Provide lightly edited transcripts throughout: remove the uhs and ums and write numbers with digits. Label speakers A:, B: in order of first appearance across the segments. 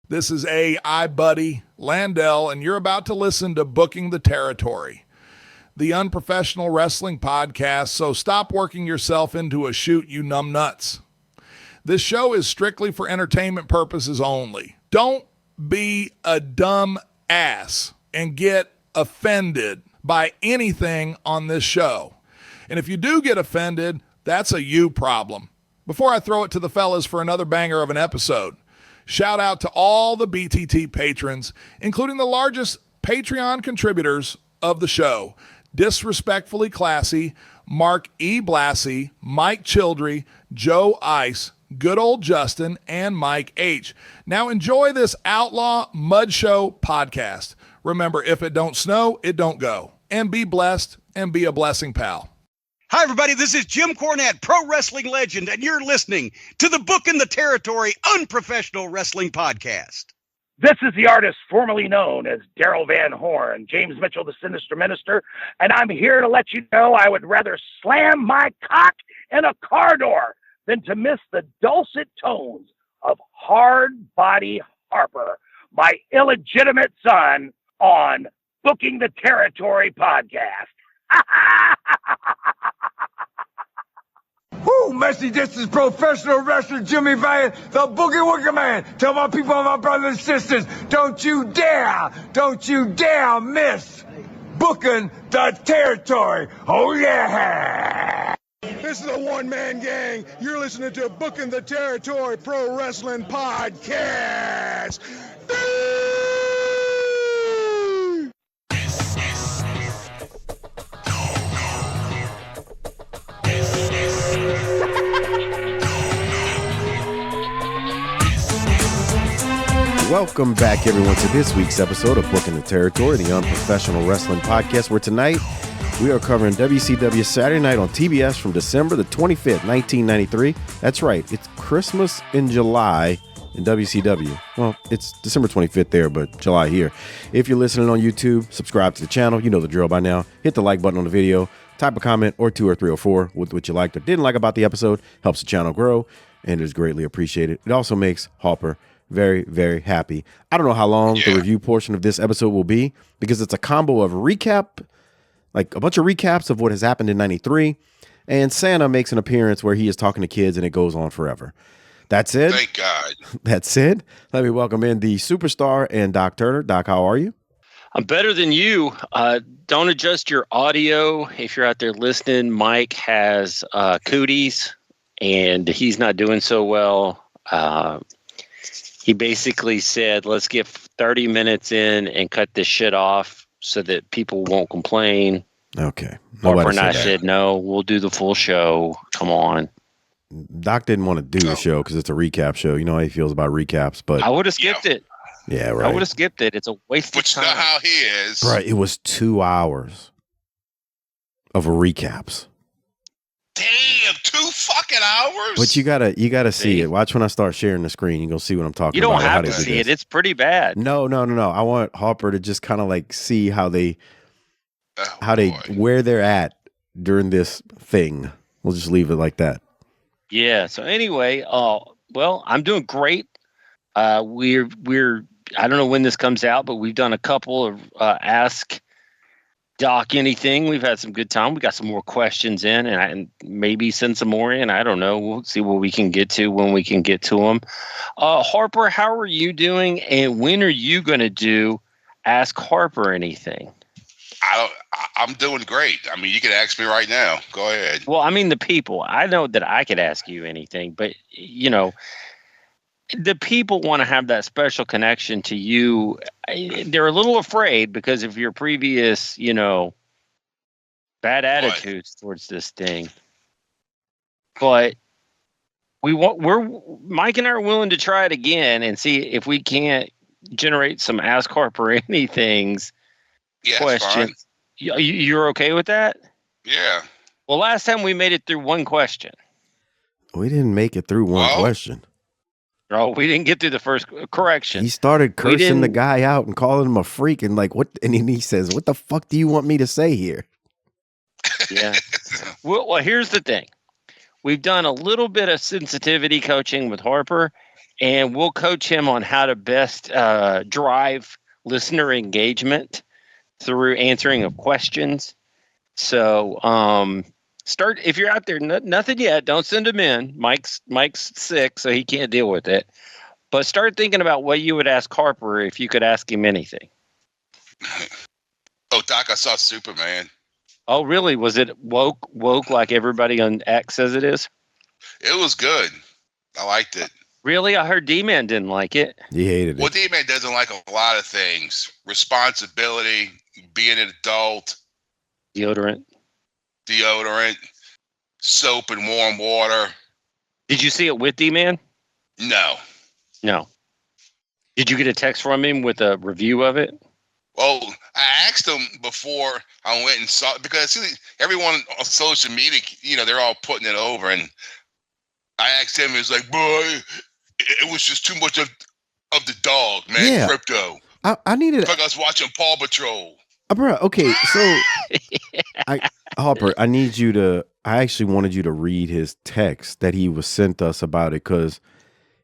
A: This is I Buddy Landell, and you're about to listen to Booking the Territory, the unprofessional wrestling podcast, so stop working yourself into a shoot, you numbnuts. This show is strictly for entertainment purposes only. Don't be a dumb ass and get offended by anything on this show. And if you do get offended, that's a you problem. Before I throw it to the fellas for another banger of an episode, shout out to all the BTT patrons, including the largest Patreon contributors of the show: Disrespectfully Classy, Mark E. Blassie, Mike Childry, Joe Ice, Good Old Justin, and Mike H. Now enjoy this Outlaw Mud Show podcast. Remember, if it don't snow, it don't go. And be blessed and be a blessing, pal.
B: Hi, everybody. This is Jim Cornette, pro wrestling legend, and you're listening to the Booking the Territory Unprofessional Wrestling Podcast.
C: This is the artist formerly known as Daryl Van Horn, James Mitchell, the Sinister Minister, and I'm here to let you know I would rather slam my cock in a car door than to miss the dulcet tones of Hard Body Harper, my illegitimate son, on Booking the Territory podcast.
D: Woo, Messi, this is professional wrestler Jimmy Valiant, the Boogie Woogie Man. Tell my people, my brothers and sisters, don't you dare miss Booking the Territory. Oh, yeah.
E: This is a one-man gang. You're listening to Booking the Territory Pro Wrestling Podcast.
F: Welcome back, everyone, to this week's episode of Booking the Territory, the unprofessional wrestling podcast, where tonight we are covering WCW Saturday Night on TBS from December the 25th, 1993. That's right, it's Christmas in July in WCW. Well, it's December 25th there, but July here. If you're listening on YouTube, subscribe to the channel. You know the drill by now. Hit the like button on the video. Type a comment or 2 or 3 or 4 with what you liked or didn't like about the episode. Helps the channel grow and is greatly appreciated. It also makes Harper very, very happy. I don't know how long the review portion of this episode will be, because it's a combo of recap, like a bunch of recaps of what has happened in 93, and Santa makes an appearance where he is talking to kids and it goes on forever. That said,
G: thank God.
F: That said, let me welcome in the superstar and Doc Turner. Doc, how are you?
H: I'm better than you. Don't adjust your audio if you're out there listening. Mike has cooties, and he's not doing so well. He basically said, let's get 30 minutes in and cut this shit off so that people won't complain.
F: Okay.
H: Harper and I said, no, we'll do the full show. Come on.
F: Doc didn't want to do the show because it's a recap show. You know how he feels about recaps, but
H: I would have skipped it.
F: Yeah, right.
H: I would have skipped it. It's a waste of time.
G: Which is not how he is.
F: Right. It was 2 hours of recaps.
G: Damn, 2 fucking hours.
F: But you gotta see it. Watch when I start sharing the screen. You're gonna see what I'm talking about.
H: You don't have to see it. It's pretty bad.
F: No. I want Harper to just kind of like see how they where they're at during this thing. We'll just leave it like that.
H: Yeah. So anyway, well, I'm doing great. We're I don't know when this comes out, but we've done a couple of Ask Doc Anything. We've had some good time. We got some more questions in, and maybe send some more in. I don't know. We'll see what we can get to when we can get to them. Harper, how are you doing? And when are you going to do Ask Harper Anything?
G: I'm doing great. I mean, you can ask me right now. Go ahead.
H: Well, I mean, the people. I know that I could ask you anything, but, you know, the people want to have that special connection to you. They're a little afraid because of your previous, you know, bad attitudes towards this thing. But Mike and I are willing to try it again and see if we can't generate some Ask Harper Anythings questions. You're okay with that?
G: Yeah.
H: Well, last time we made it through one question.
F: We didn't make it through one question.
H: Oh, we didn't get through the first correction.
F: He started cursing the guy out and calling him a freak and like what? And then he says, "What the fuck do you want me to say here?"
H: Yeah. Well, here's the thing. We've done a little bit of sensitivity coaching with Harper, and we'll coach him on how to best drive listener engagement through answering of questions. So start if you're out there. Nothing yet. Don't send him in. Mike's sick, so he can't deal with it. But start thinking about what you would ask Harper if you could ask him anything.
G: Oh, Doc, I saw Superman.
H: Oh, really? Was it woke like everybody on X says it is?
G: It was good. I liked it.
H: Really? I heard D-Man didn't like it.
F: He hated it.
G: Well, D-Man doesn't like a lot of things. Responsibility, being an adult.
H: Deodorant,
G: soap and warm water.
H: Did you see it with D-Man?
G: No.
H: Did you get a text from him with a review of it?
G: Well, I asked him before I went and saw it because I see everyone on social media, they're all putting it over. And I asked him, he was like, boy, it was just too much of the dog, man.
F: Yeah.
G: Crypto.
F: I needed.
G: It's like I was watching Paw Patrol.
F: Bro, okay, so Harper, I actually wanted you to read his text that he was sent us about it because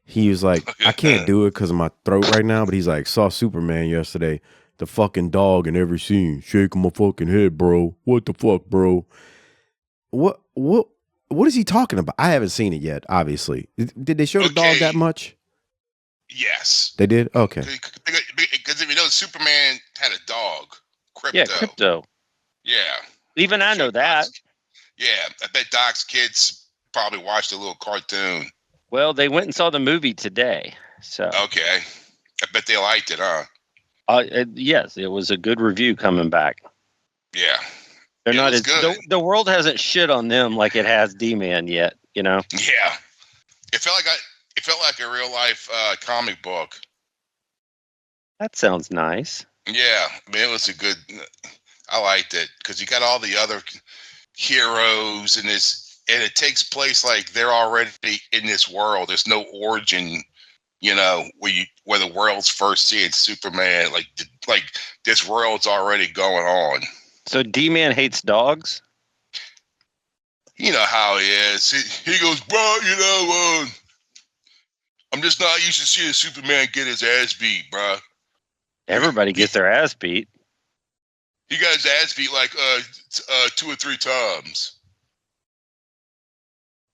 F: he was like, I can't do it because of my throat right now, but he's like, saw Superman yesterday, the fucking dog in every scene, shaking my fucking head, bro. What the fuck, bro? What is he talking about? I haven't seen it yet, obviously. Did they show the dog that much?
G: Yes.
F: They did? Okay.
G: Because if you know, Superman had a dog. Crypto.
H: Yeah, Crypto.
G: Yeah.
H: Even I know that.
G: Yeah, I bet Doc's kids probably watched a little cartoon.
H: Well, they went and saw the movie today. So
G: okay, I bet they liked it, huh?
H: Yes, it was a good review coming back.
G: Yeah,
H: they're not as
G: good.
H: The world hasn't shit on them like it has D-Man yet.
G: Yeah, it felt like a real life comic book.
H: That sounds nice.
G: Yeah, I mean, it was a good. I liked it because you got all the other heroes in this, and it takes place like they're already in this world. There's no origin, where the world's first seeing Superman. Like this world's already going on.
H: So D-Man hates dogs.
G: You know how he is. He goes, bro. I'm just not used to seeing Superman get his ass beat, bro.
H: Everybody gets their ass beat.
G: He got his ass beat like 2 or 3 times.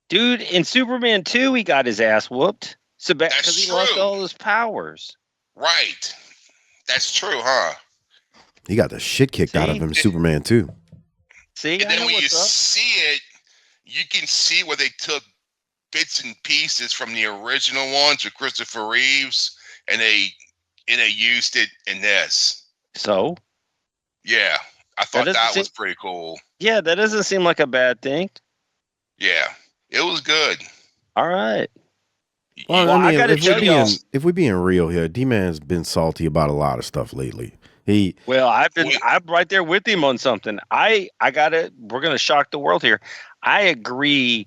H: Dude, in Superman 2, he got his ass whooped. Because he lost all his powers.
G: Right. That's true, huh?
F: He got the shit kicked out of him in Superman 2.
H: See?
G: And then when you see it, you can see where they took bits and pieces from the original ones with Christopher Reeves, and they used it in this.
H: So?
G: Yeah. I thought that was pretty cool.
H: Yeah, that doesn't seem like a bad thing.
G: Yeah. It was good.
H: All right.
F: Well, I gotta tell you, if we're being real here, D-Man's been salty about a lot of stuff lately. I'm right there with him on something. We're gonna shock the world here. I agree.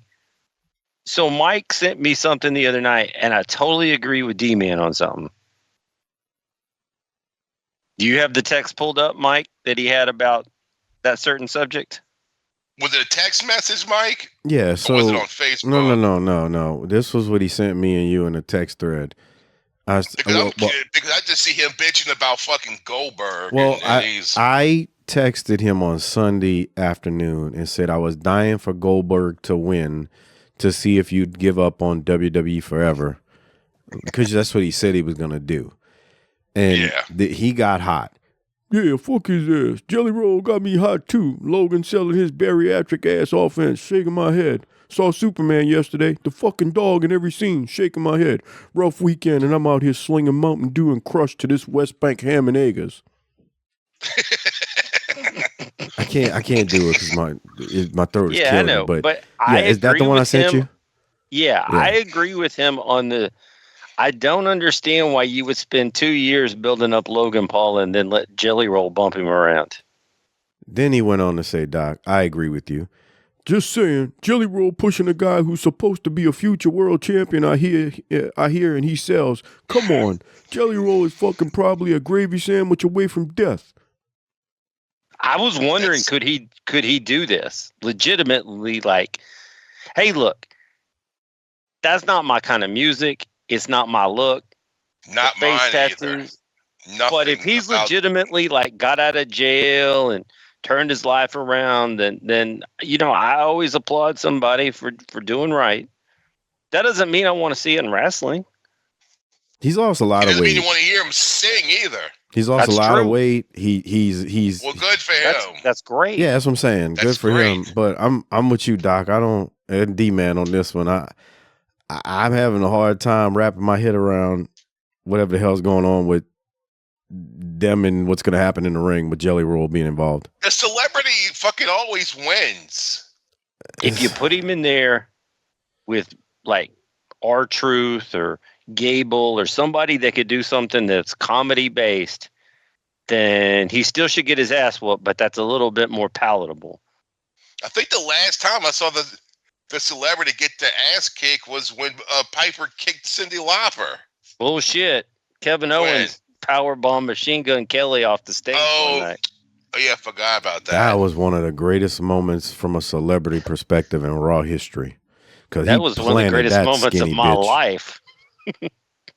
F: So Mike sent me something the other night, and I totally agree with D-Man on something. Do you have the text pulled up, Mike, that he had about that certain subject?
G: Was it a text message, Mike?
F: Yeah, so
G: or was it on Facebook?
F: No. This was what he sent me and you in a text thread.
G: Because I just see him bitching about fucking Goldberg.
F: Well, I texted him on Sunday afternoon and said I was dying for Goldberg to win to see if you'd give up on WWE forever, because that's what he said he was going to do. And he got hot. Yeah, fuck his ass. Jelly Roll got me hot too. Logan selling his bariatric ass offense, shaking my head. Saw Superman yesterday. The fucking dog in every scene, shaking my head. Rough weekend, and I'm out here slinging Mountain Dew and Crush to this West Bank ham and eggers. I can't do it because my throat is killing
H: me. I know,
F: but
H: is that the one I sent you?
F: Yeah,
H: I agree with him on the. I don't understand why you would spend 2 years building up Logan Paul and then let Jelly Roll bump him around.
F: Then he went on to say, Doc, I agree with you. Just saying, Jelly Roll pushing a guy who's supposed to be a future world champion, I hear, and he sells. Come on, Jelly Roll is fucking probably a gravy sandwich away from death.
H: I was wondering, could he do this legitimately? Like, hey, look, that's not my kind of music. It's not my look.
G: Not
H: face
G: mine
H: tattoos.
G: either.
H: But if he's legitimately like got out of jail and turned his life around, then I always applaud somebody for doing right. That doesn't mean I want to see it in wrestling.
F: He's lost a lot of weight.
G: Doesn't mean you want to hear him sing either.
F: He's lost a lot of weight. He's
G: well, good for him.
H: That's great.
F: Yeah, that's what I'm saying. Good for him. But I'm with you, Doc. And D-Man on this one. I'm having a hard time wrapping my head around whatever the hell's going on with them and what's going to happen in the ring with Jelly Roll being involved.
G: The celebrity fucking always wins.
H: If you put him in there with like R-Truth or Gable or somebody that could do something that's comedy based, then he still should get his ass whooped, but that's a little bit more palatable.
G: I think the last time I saw the celebrity get the ass kick was when Piper kicked Cyndi Lauper.
H: Bullshit. Kevin Owens powerbomb Machine Gun Kelly off the stage one night.
G: Oh yeah, I forgot about that.
F: That was one of the greatest moments from a celebrity perspective in Raw history.
H: That was one of the greatest moments of my life.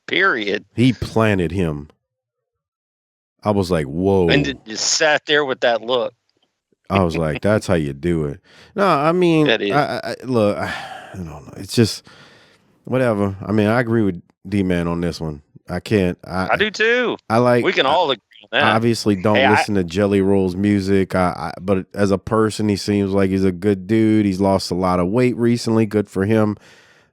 H: Period.
F: He planted him. I was like, whoa.
H: And just sat there with that look.
F: I was like, that's how you do it. No, I mean, look, I don't know. It's just whatever. I mean, I agree with D-Man on this one. I can't. I
H: do too.
F: We
H: can all agree on that.
F: I obviously don't listen to Jelly Roll's music. But as a person, he seems like he's a good dude. He's lost a lot of weight recently. Good for him.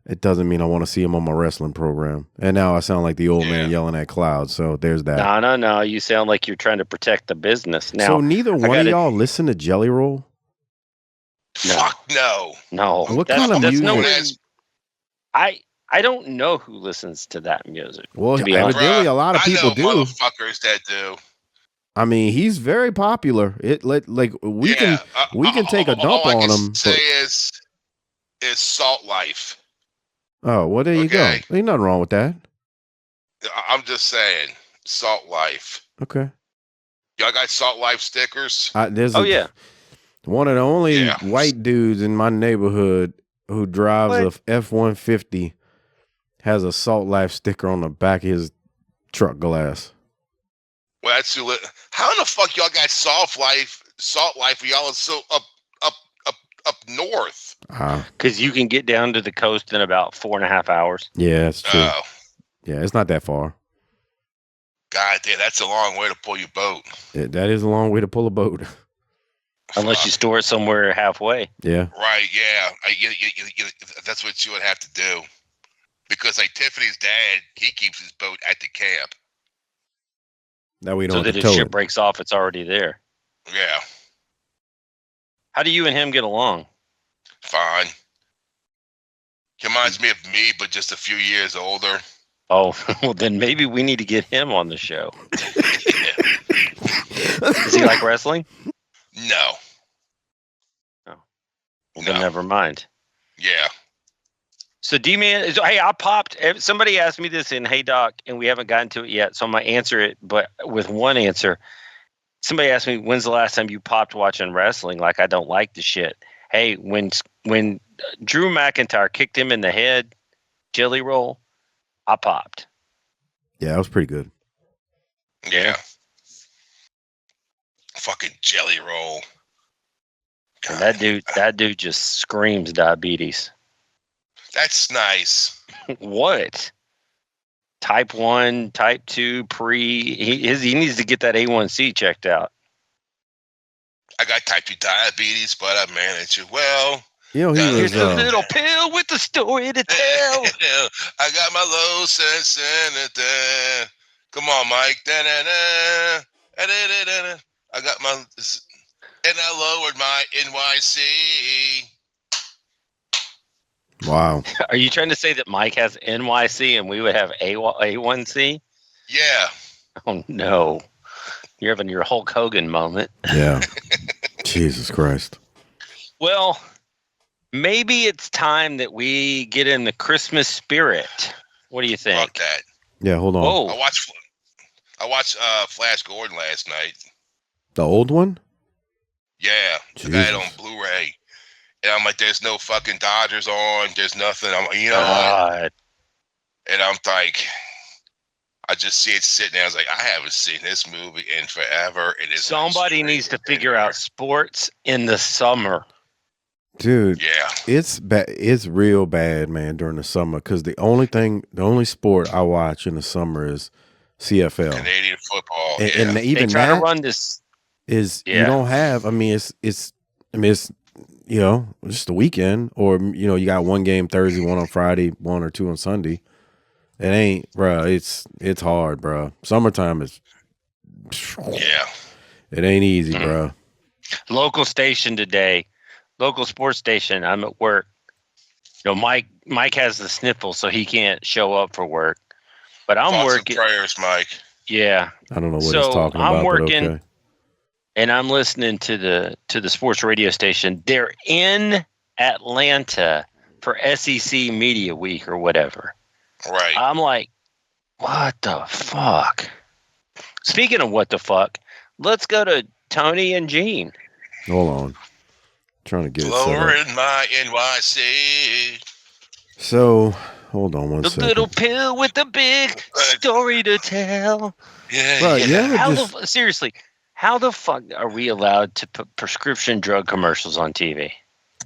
F: It doesn't mean I want to see him on my wrestling program. And now I sound like the old man yelling at clouds. So there's that.
H: No. You sound like you're trying to protect the business. Now,
F: so neither one of y'all listen to Jelly Roll?
G: Fuck no.
H: No.
F: What kind of music?
H: I don't know who listens to that music.
F: Well, evidently a lot of people do.
G: Motherfuckers that do.
F: I mean, he's very popular. We can take a dump on him.
G: Say is Salt Life.
F: Oh, well, there you go. Ain't nothing wrong with that.
G: I'm just saying, Salt Life.
F: Okay.
G: Y'all got Salt Life stickers?
F: One of the only white dudes in my neighborhood who drives a F-150 has a Salt Life sticker on the back of his truck glass.
G: Well, that's how in the fuck y'all got Salt Life? Y'all are so up north.
H: Because you can get down to the coast in about 4.5 hours.
F: Yeah, that's true. Yeah, it's not that far.
G: God damn, that's a long way to pull your boat.
F: That is a long way to pull a boat.
H: Unless you store it somewhere halfway.
F: Yeah.
G: Right, yeah. That's what you would have to do. Because like Tiffany's dad, he keeps his boat at the camp.
F: That we don't
H: so that if shit breaks off, it's already there.
G: Yeah.
H: How do you and him get along?
G: Fine. He reminds me of me, but just a few years older.
H: Oh, well, then maybe we need to get him on the show. Does he like wrestling?
G: No.
H: Oh. Well, then never mind.
G: Yeah.
H: So D-Man, hey, I popped. Somebody asked me this in Hey Doc, and we haven't gotten to it yet, so I'm going to answer it, but with one answer. Somebody asked me, when's the last time you popped watching wrestling? Like, I don't like the shit. Hey, when Drew McIntyre kicked him in the head, Jelly Roll, I popped.
F: Yeah, that was pretty good.
G: Yeah. Fucking Jelly Roll.
H: And that dude just screams diabetes.
G: That's nice.
H: What? Type 1, type 2, pre. He needs to get that A1C checked out.
G: I got type 2 diabetes, but I manage it well.
H: Here's a little pill with the story to tell.
G: I got my low sensitivity. Come on, Mike. Da-da-da. Da-da-da-da. I got my, and I lowered my NYC.
F: Wow.
H: Are you trying to say that Mike has NYC and we would have A1C?
G: Yeah.
H: Oh, no. You're having your Hulk Hogan moment.
F: Yeah. Jesus Christ.
H: Well, maybe it's time that we get in the Christmas spirit. What do you think?
G: Fuck that.
F: Yeah, hold on.
H: Whoa.
G: I watched Flash Gordon last night.
F: The old one?
G: Yeah. I got it on Blu-ray. And I'm like, there's no fucking Dodgers on. There's nothing. I'm, you know what? And I'm like, I just see it sitting there. I was like, I haven't seen this movie in forever. It is.
H: Somebody needs to figure out sports in the summer.
F: Dude,
G: Yeah,
F: it's bad. It's real bad, man, during the summer. Because the only sport I watch in the summer is CFL,
G: Canadian football.
F: And even
H: they try
F: that
H: to run this.
F: You don't have. I mean, it's just the weekend, or you got one game Thursday, one on Friday, one or two on Sunday. It ain't, bro. It's hard, bro. Summertime is.
G: Yeah.
F: It ain't easy, bro.
H: Local station today. Local sports station. I'm at work. Mike has the sniffle, so he can't show up for work. But I'm
G: Thoughts
H: working.
G: and prayers, Mike.
H: Yeah.
F: I don't know what he's talking about.
H: I'm working,
F: but okay.
H: and I'm listening to the sports radio station. They're in Atlanta for SEC Media Week or whatever.
G: Right.
H: I'm like, what the fuck? Speaking of what the fuck, let's go to Tony and Gene.
F: Hold on. Trying to get
G: Lower
F: it set up.
G: in my NYC.
F: So, hold on one
H: The
F: second.
H: little pill with the big story to tell.
G: Yeah.
F: Bro,
G: yeah.
H: Seriously, how the fuck are we allowed to put prescription drug commercials on TV?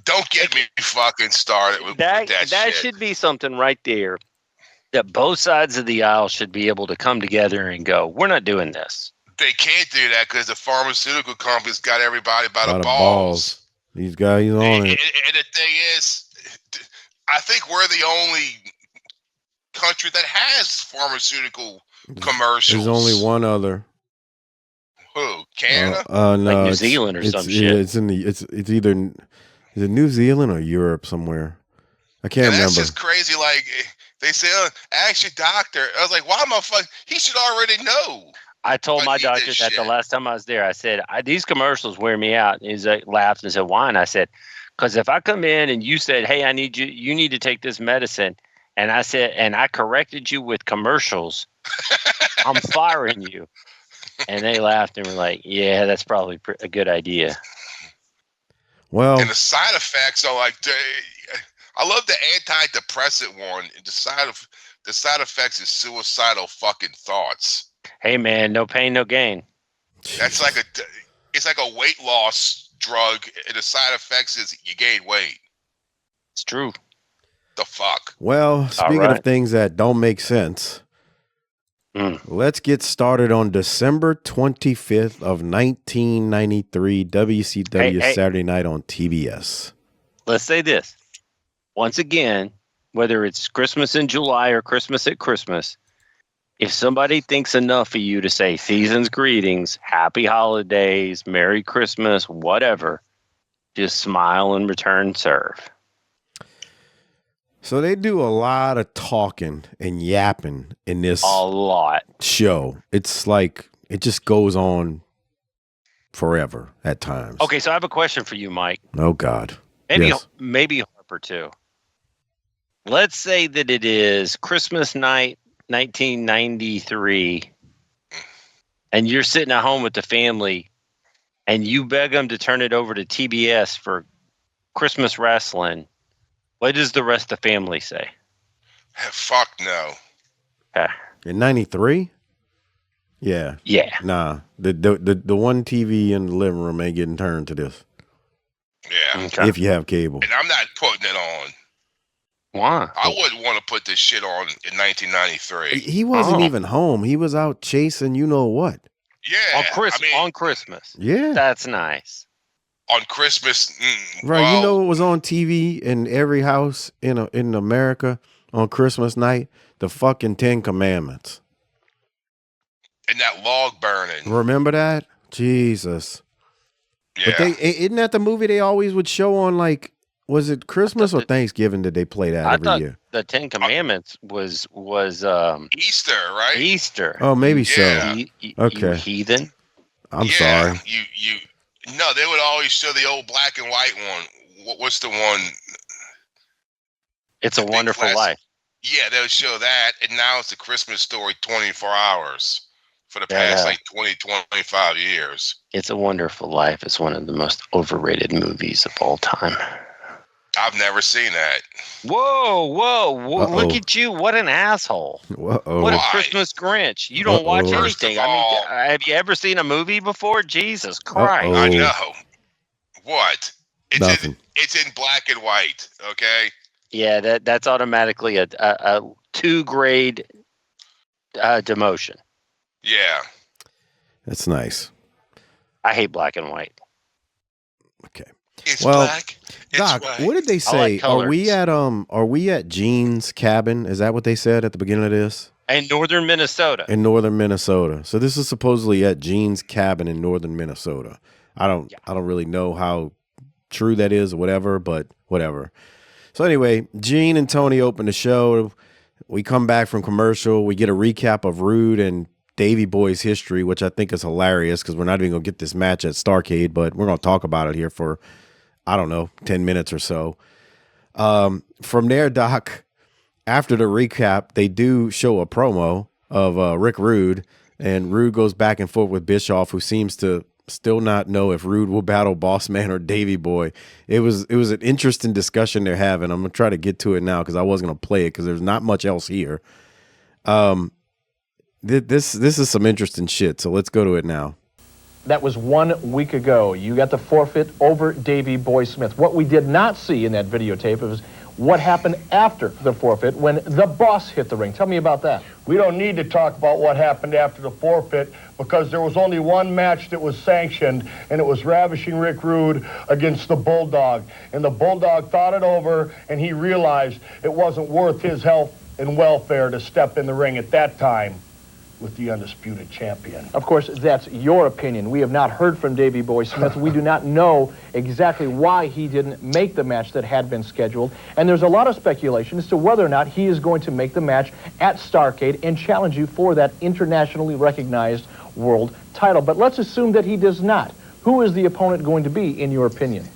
G: Don't get me fucking started with that shit.
H: That should be something right there that both sides of the aisle should be able to come together and go, we're not doing this.
G: They can't do that because the pharmaceutical companies got everybody by the balls.
F: These guys on it.
G: And the thing is, I think we're the only country that has pharmaceutical commercials.
F: There's only one other.
G: Who? Canada?
F: No,
H: like New Zealand or some shit.
F: It's either is it New Zealand or Europe somewhere. I can't remember.
G: That's just crazy. Like they say, ask your doctor. I was like, why am I fucking? He should already know.
H: I told my doctor that the last time I was there. I said, these commercials wear me out. And he laughed and said, why? And I said, because if I come in and you said, hey, you need to take this medicine, and I said, and I corrected you with commercials, I'm firing you. And they laughed and were like, yeah, that's probably a good idea.
F: Well,
G: and the side effects are like, I love the antidepressant one. The side effects is suicidal fucking thoughts.
H: Hey man, no pain, no gain.
G: That's like it's like a weight loss drug, and the side effects is you gain weight.
H: It's true.
G: The fuck.
F: Well, speaking of things that don't make sense, let's get started on December 25th of 1993, WCW Saturday Night on TBS.
H: Let's say this. Once again, whether it's Christmas in July or Christmas at Christmas, if somebody thinks enough of you to say season's greetings, happy holidays, Merry Christmas, whatever, just smile and return serve.
F: So they do a lot of talking and yapping in this show. It's like it just goes on forever at times.
H: Okay, so I have a question for you, Mike.
F: Oh God.
H: Maybe Harper too. Let's say that it is Christmas night, 1993, and you're sitting at home with the family, and you beg them to turn it over to TBS for Christmas wrestling. What does the rest of the family say?
G: Fuck no.
F: In 93? Yeah.
H: Yeah.
F: Nah. The one TV in the living room ain't getting turned to this.
G: Yeah.
F: Okay. If you have cable.
G: And I'm not putting it on.
H: Why?
G: I wouldn't want to put this shit on in 1993.
F: He wasn't even home. He was out chasing you know what.
G: Yeah.
H: On Christmas.
F: Yeah.
H: That's nice.
G: On Christmas.
F: Right. Well, you know what was on TV in every house in America on Christmas night? The fucking 10 Commandments.
G: And that log burning.
F: Remember that? Jesus.
G: Yeah.
F: But isn't that the movie they always would show on, like, was it Christmas or Thanksgiving that they play that every year?
H: The 10 Commandments was
G: Easter, right?
H: Easter.
F: Oh, maybe
G: yeah.
F: so.
H: You heathen.
F: I'm sorry.
G: No, they would always show the old black and white one. What's the one?
H: It's a Wonderful Life.
G: Yeah, they would show that, and now it's the Christmas Story 24 hours for the past 25 years.
H: It's a Wonderful Life. It's one of the most overrated movies of all time.
G: I've never seen that.
H: Whoa! Look at you! What an asshole!
F: Whoa.
H: What a Christmas Grinch! You don't watch
G: First
H: anything.
G: of all,
H: I mean, have you ever seen a movie before? Jesus Christ!
G: I know. What?
F: Nothing.
G: It's in black and white. Okay.
H: Yeah, that's automatically a 2-grade demotion.
G: Yeah.
F: That's nice.
H: I hate black and white.
F: Okay.
G: It's
F: well,
G: black. It's
F: Doc,
G: white.
F: what did they say?
H: like
F: Are we at Gene's cabin? Is that what they said at the beginning of this?
H: In northern Minnesota.
F: In northern Minnesota. So this is supposedly at Gene's cabin in northern Minnesota. I don't really know how true that is or whatever, but whatever. So anyway, Gene and Tony open the show. We come back from commercial. We get a recap of Rude and Davey Boy's history, which I think is hilarious because we're not even going to get this match at Starrcade, but we're going to talk about it here for, I don't know, 10 minutes or so. From there, Doc, after the recap, they do show a promo of Rick Rude, and Rude goes back and forth with Bischoff, who seems to still not know if Rude will battle Boss Man or Davey Boy. It was an interesting discussion they're having. I'm gonna try to get to it now because I was gonna play it because there's not much else here. This is some interesting shit. So let's go to it now.
I: That was 1 week ago. You got the forfeit over Davey Boy Smith. What we did not see in that videotape was what happened after the forfeit when the boss hit the ring. Tell me about that.
J: We don't need to talk about what happened after the forfeit because there was only one match that was sanctioned, and it was Ravishing Rick Rude against the Bulldog. And the Bulldog thought it over, and he realized it wasn't worth his health and welfare to step in the ring at that time with the undisputed champion.
I: Of course, that's your opinion. We have not heard from Davey Boy Smith. We do not know exactly why he didn't make the match that had been scheduled. And there's a lot of speculation as to whether or not he is going to make the match at Starrcade and challenge you for that internationally recognized world title. But let's assume that he does not. Who is the opponent going to be, in your opinion?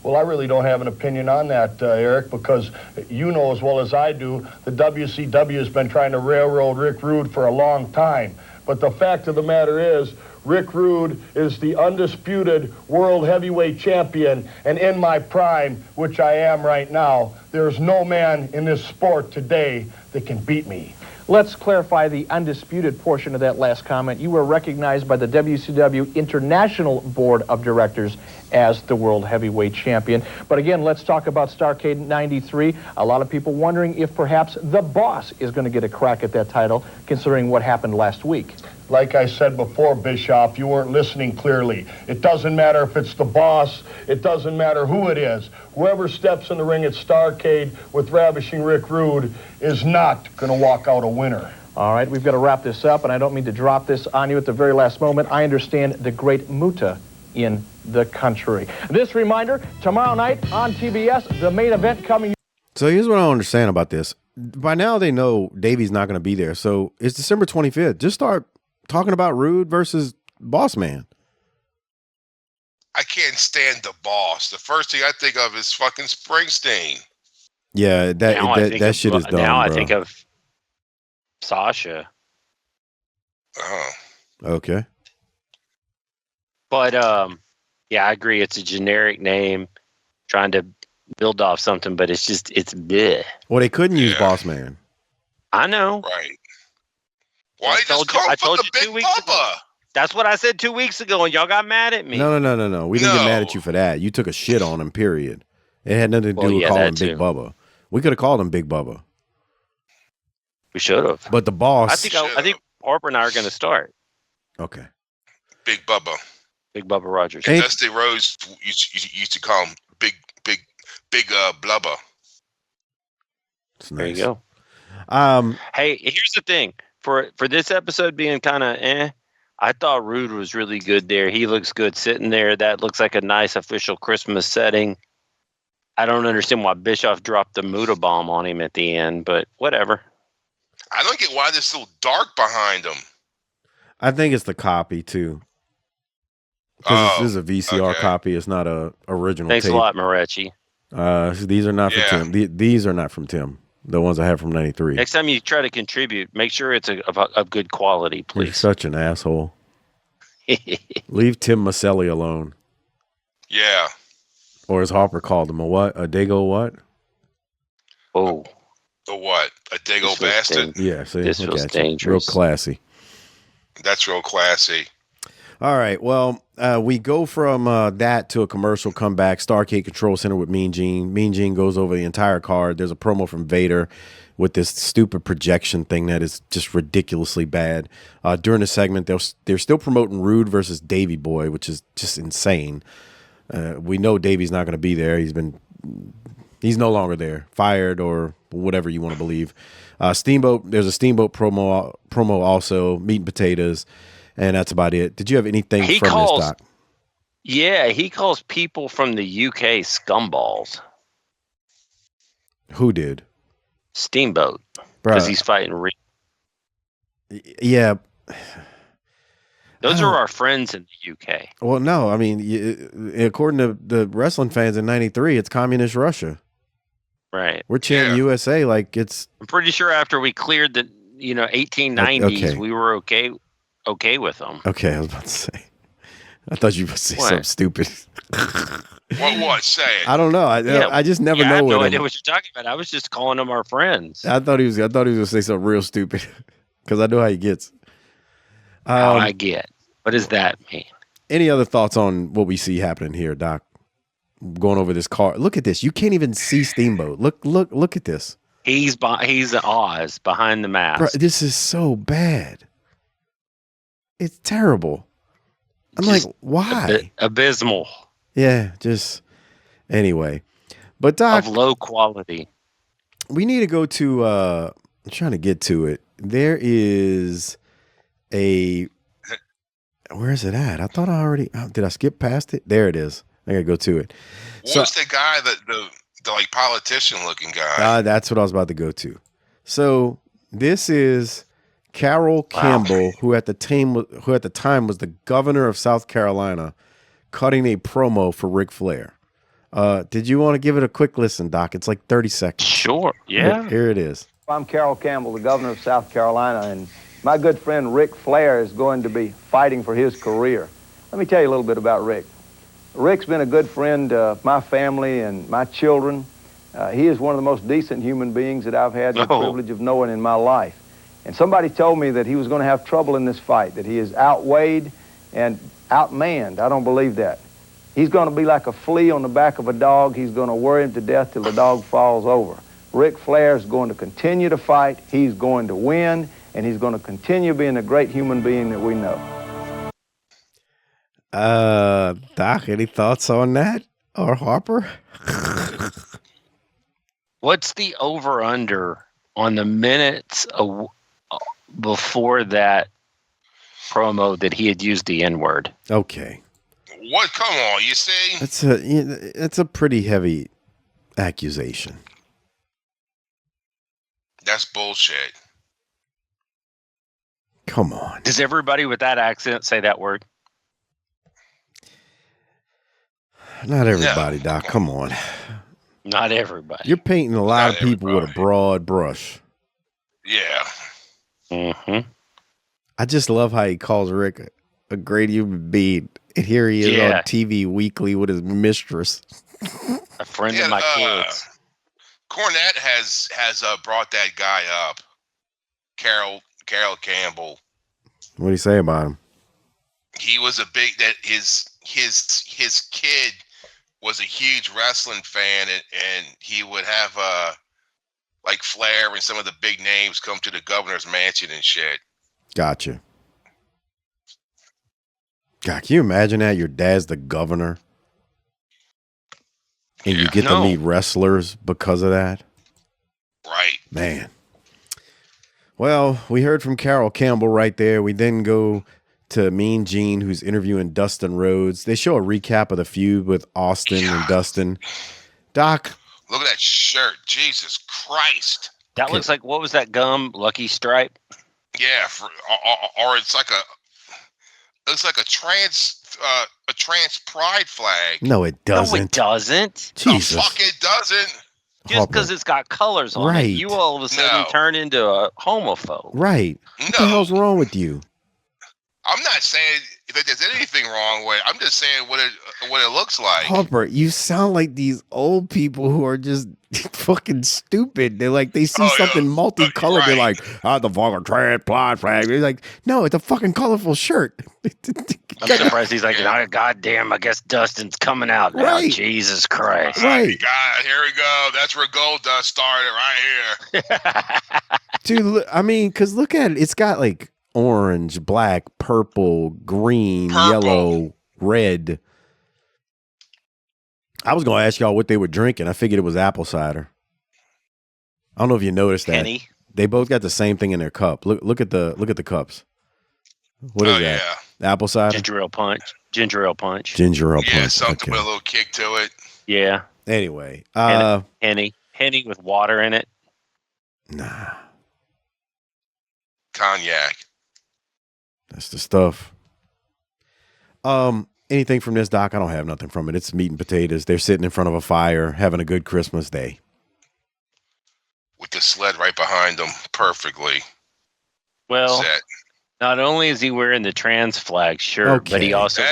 J: Well, I really don't have an opinion on that, Eric, because you know as well as I do, the WCW has been trying to railroad Rick Rude for a long time. But the fact of the matter is, Rick Rude is the undisputed world heavyweight champion, and in my prime, which I am right now, there's no man in this sport today that can beat me.
I: Let's clarify the undisputed portion of that last comment. You were recognized by the WCW International Board of Directors as the World Heavyweight Champion. But again, let's talk about Starrcade 93. A lot of people wondering if perhaps the boss is going to get a crack at that title, considering what happened last week.
J: Like I said before, Bischoff, you weren't listening clearly. It doesn't matter if it's the boss. It doesn't matter who it is. Whoever steps in the ring at Starrcade with Ravishing Rick Rude is not going to walk out a winner.
I: All right, we've got to wrap this up, and I don't mean to drop this on you at the very last moment. I understand the great muta in the country. This reminder, tomorrow night on TBS, the main event coming.
F: So here's what I don't understand about this. By now they know Davey's not going to be there. So it's December 25th. Just start talking about Rude versus Boss Man.
G: I can't stand the boss. The first thing I think of is fucking Springsteen.
F: Yeah, that shit is dumb.
H: Now I
F: bro.
H: think of Sasha.
G: Oh.
F: Okay.
H: But yeah, I agree. It's a generic name, trying to build off something, but it's bleh.
F: Well, they couldn't use Boss Man.
H: I know.
G: Right. Why just call him for the Big Bubba?
H: That's what I said 2 weeks ago, and y'all got mad at me.
F: No. We didn't get mad at you for that. You took a shit on him, period. It had nothing to do with calling him Big Bubba. We could have called him Big Bubba.
H: We should have.
F: But the boss...
H: I think Harper and I are going to start.
F: Okay.
G: Big Bubba.
H: Big Bubba Rogers.
G: Dusty Rhodes used to call him Big Blubber.
F: That's nice.
H: There you go. Hey, here's the thing. For this episode being kind of I thought Rude was really good there. He looks good sitting there. That looks like a nice official Christmas setting. I don't understand why Bischoff dropped the Muta bomb on him at the end, but whatever.
G: I don't get why they're so dark behind him.
F: I think it's the copy, too. Because this is a VCR copy. It's not a original
H: Thanks
F: tape.
H: a lot, Moretti.
F: These are not from Tim. These are not from Tim. The ones I have from 93.
H: Next time you try to contribute, make sure it's of good quality, please.
F: You're such an asshole. Leave Tim Maselli alone.
G: Yeah.
F: Or as Harper called him, a what? A Dago what?
H: Oh.
G: The what? A Dago bastard?
F: Yeah, see,
H: this
F: look
H: feels
F: at you.
H: dangerous.
F: Real classy.
G: That's real classy.
F: All right, well, we go from that to a commercial comeback. Starrcade Control Center with Mean Gene. Mean Gene goes over the entire card. There's a promo from Vader with this stupid projection thing that is just ridiculously bad. During the segment, they're still promoting Rude versus Davey Boy, which is just insane. We know Davey's not going to be there. He's no longer there, fired or whatever you want to believe. Steamboat, there's a Steamboat promo also, meat and potatoes, and that's about it. Did you have anything this, Doc?
H: Yeah, he calls people from the UK scumballs.
F: Who did?
H: Steamboat, because he's fighting Rick.
F: Yeah.
H: Those are our friends in the UK.
F: Well, no, I mean, according to the wrestling fans in '93, it's communist Russia.
H: Right.
F: We're chanting USA like it's.
H: I'm pretty sure after we cleared the 1890s, we were okay with them.
F: Okay, I was about to say. I thought you would say something stupid.
G: What? Say it.
F: I don't know. I just never know.
H: I have no idea what you're talking about. I was just calling them our friends.
F: I thought he was going to say something real stupid because I know how he gets.
H: I get. What does that mean?
F: Any other thoughts on what we see happening here, Doc? Going over this car. Look at this. You can't even see Steamboat. Look at this.
H: He's Oz behind the mask.
F: Bro, this is so bad. It's terrible. I'm just like, why?
H: Abysmal.
F: Yeah, just anyway. But Doc,
H: of low quality.
F: We need to go to I'm trying to get to it. There is where is it at? I thought I already did I skip past it? There it is. I gotta go to it.
G: What's the guy the like politician looking guy?
F: That's what I was about to go to. So this is Carrol Campbell, who at the time was the governor of South Carolina, cutting a promo for Ric Flair. Did you want to give it a quick listen, Doc? It's like 30 seconds.
H: Sure. Yeah.
F: Here it is.
K: I'm Carrol Campbell, the governor of South Carolina, and my good friend Ric Flair is going to be fighting for his career. Let me tell you a little bit about Ric. Ric's been a good friend of my family and my children. He is one of the most decent human beings that I've had the privilege of knowing in my life. And somebody told me that he was going to have trouble in this fight, that he is outweighed and outmanned. I don't believe that. He's going to be like a flea on the back of a dog. He's going to worry him to death till the dog falls over. Ric Flair is going to continue to fight. He's going to win, and he's going to continue being the great human being that we know.
F: Doc, any thoughts on that? Or Harper?
H: What's the over-under on the minutes before that promo that he had used the N-word?
F: Okay.
G: What? Come on, you see?
F: It's a pretty heavy accusation.
G: That's bullshit.
F: Come on.
H: Does everybody with that accent say that word?
F: Not everybody, Doc. Come on.
H: Not everybody.
F: You're painting a lot of people with a broad brush.
G: Yeah.
H: Mm-hmm.
F: I just love how he calls Rick a great human being. And here he is on TV weekly with his mistress.
H: A friend of my kids.
G: Cornette has brought that guy up. Carrol Campbell.
F: What do you say about him?
G: He was his kid was a huge wrestling fan, and he would have like Flair and some of the big names come to the governor's mansion and shit.
F: Gotcha. God, can you imagine that? Your dad's the governor and you get to meet wrestlers because of that?
G: Right.
F: Man. Well, we heard from Carrol Campbell right there. We then go to Mean Gene, who's interviewing Dustin Rhodes. They show a recap of the feud with Austin and Dustin. Doc.
G: Look at that shirt. Jesus Christ.
H: That looks like, what was that gum? Lucky Stripe?
G: Yeah. Or it's like looks like a trans pride flag.
F: No, it doesn't.
H: No, it doesn't.
F: Jesus.
G: The fuck it doesn't.
H: Just because it's got colors on it, you all of a sudden turn into a homophobe.
F: Right. What the hell's wrong with you?
G: I'm not saying that there's anything wrong with it. I'm just saying what it looks like.
F: Harper, you sound like these old people who are just fucking stupid. They're like, they see something multicolored.
G: Right.
F: They're like, the fucking transplant flag. They're like, no, it's a fucking colorful shirt.
H: I'm surprised he's like, goddamn, I guess Dustin's coming out now.
F: Right.
H: Jesus Christ.
F: Right.
G: God, here we go. That's where Gold Dust started right here.
F: Dude, I mean, because look at it. It's got like orange, black, purple, green, yellow, red. I was going to ask y'all what they were drinking. I figured it was apple cider. I don't know if you noticed that.
H: Henny.
F: They both got the same thing in their cup. Look at the cups. What is that?
G: Yeah.
F: Apple cider?
H: Ginger ale punch. Ginger ale punch.
F: Yeah,
G: something with a little kick to it.
H: Yeah.
F: Anyway.
H: Henny with water in it.
F: Nah.
G: Cognac.
F: That's the stuff. Anything from this, Doc? I don't have nothing from it. It's meat and potatoes. They're sitting in front of a fire, having a good Christmas day.
G: With the sled right behind them, perfectly.
H: Well,
G: set.
H: Not only is he wearing the trans flag shirt, but he also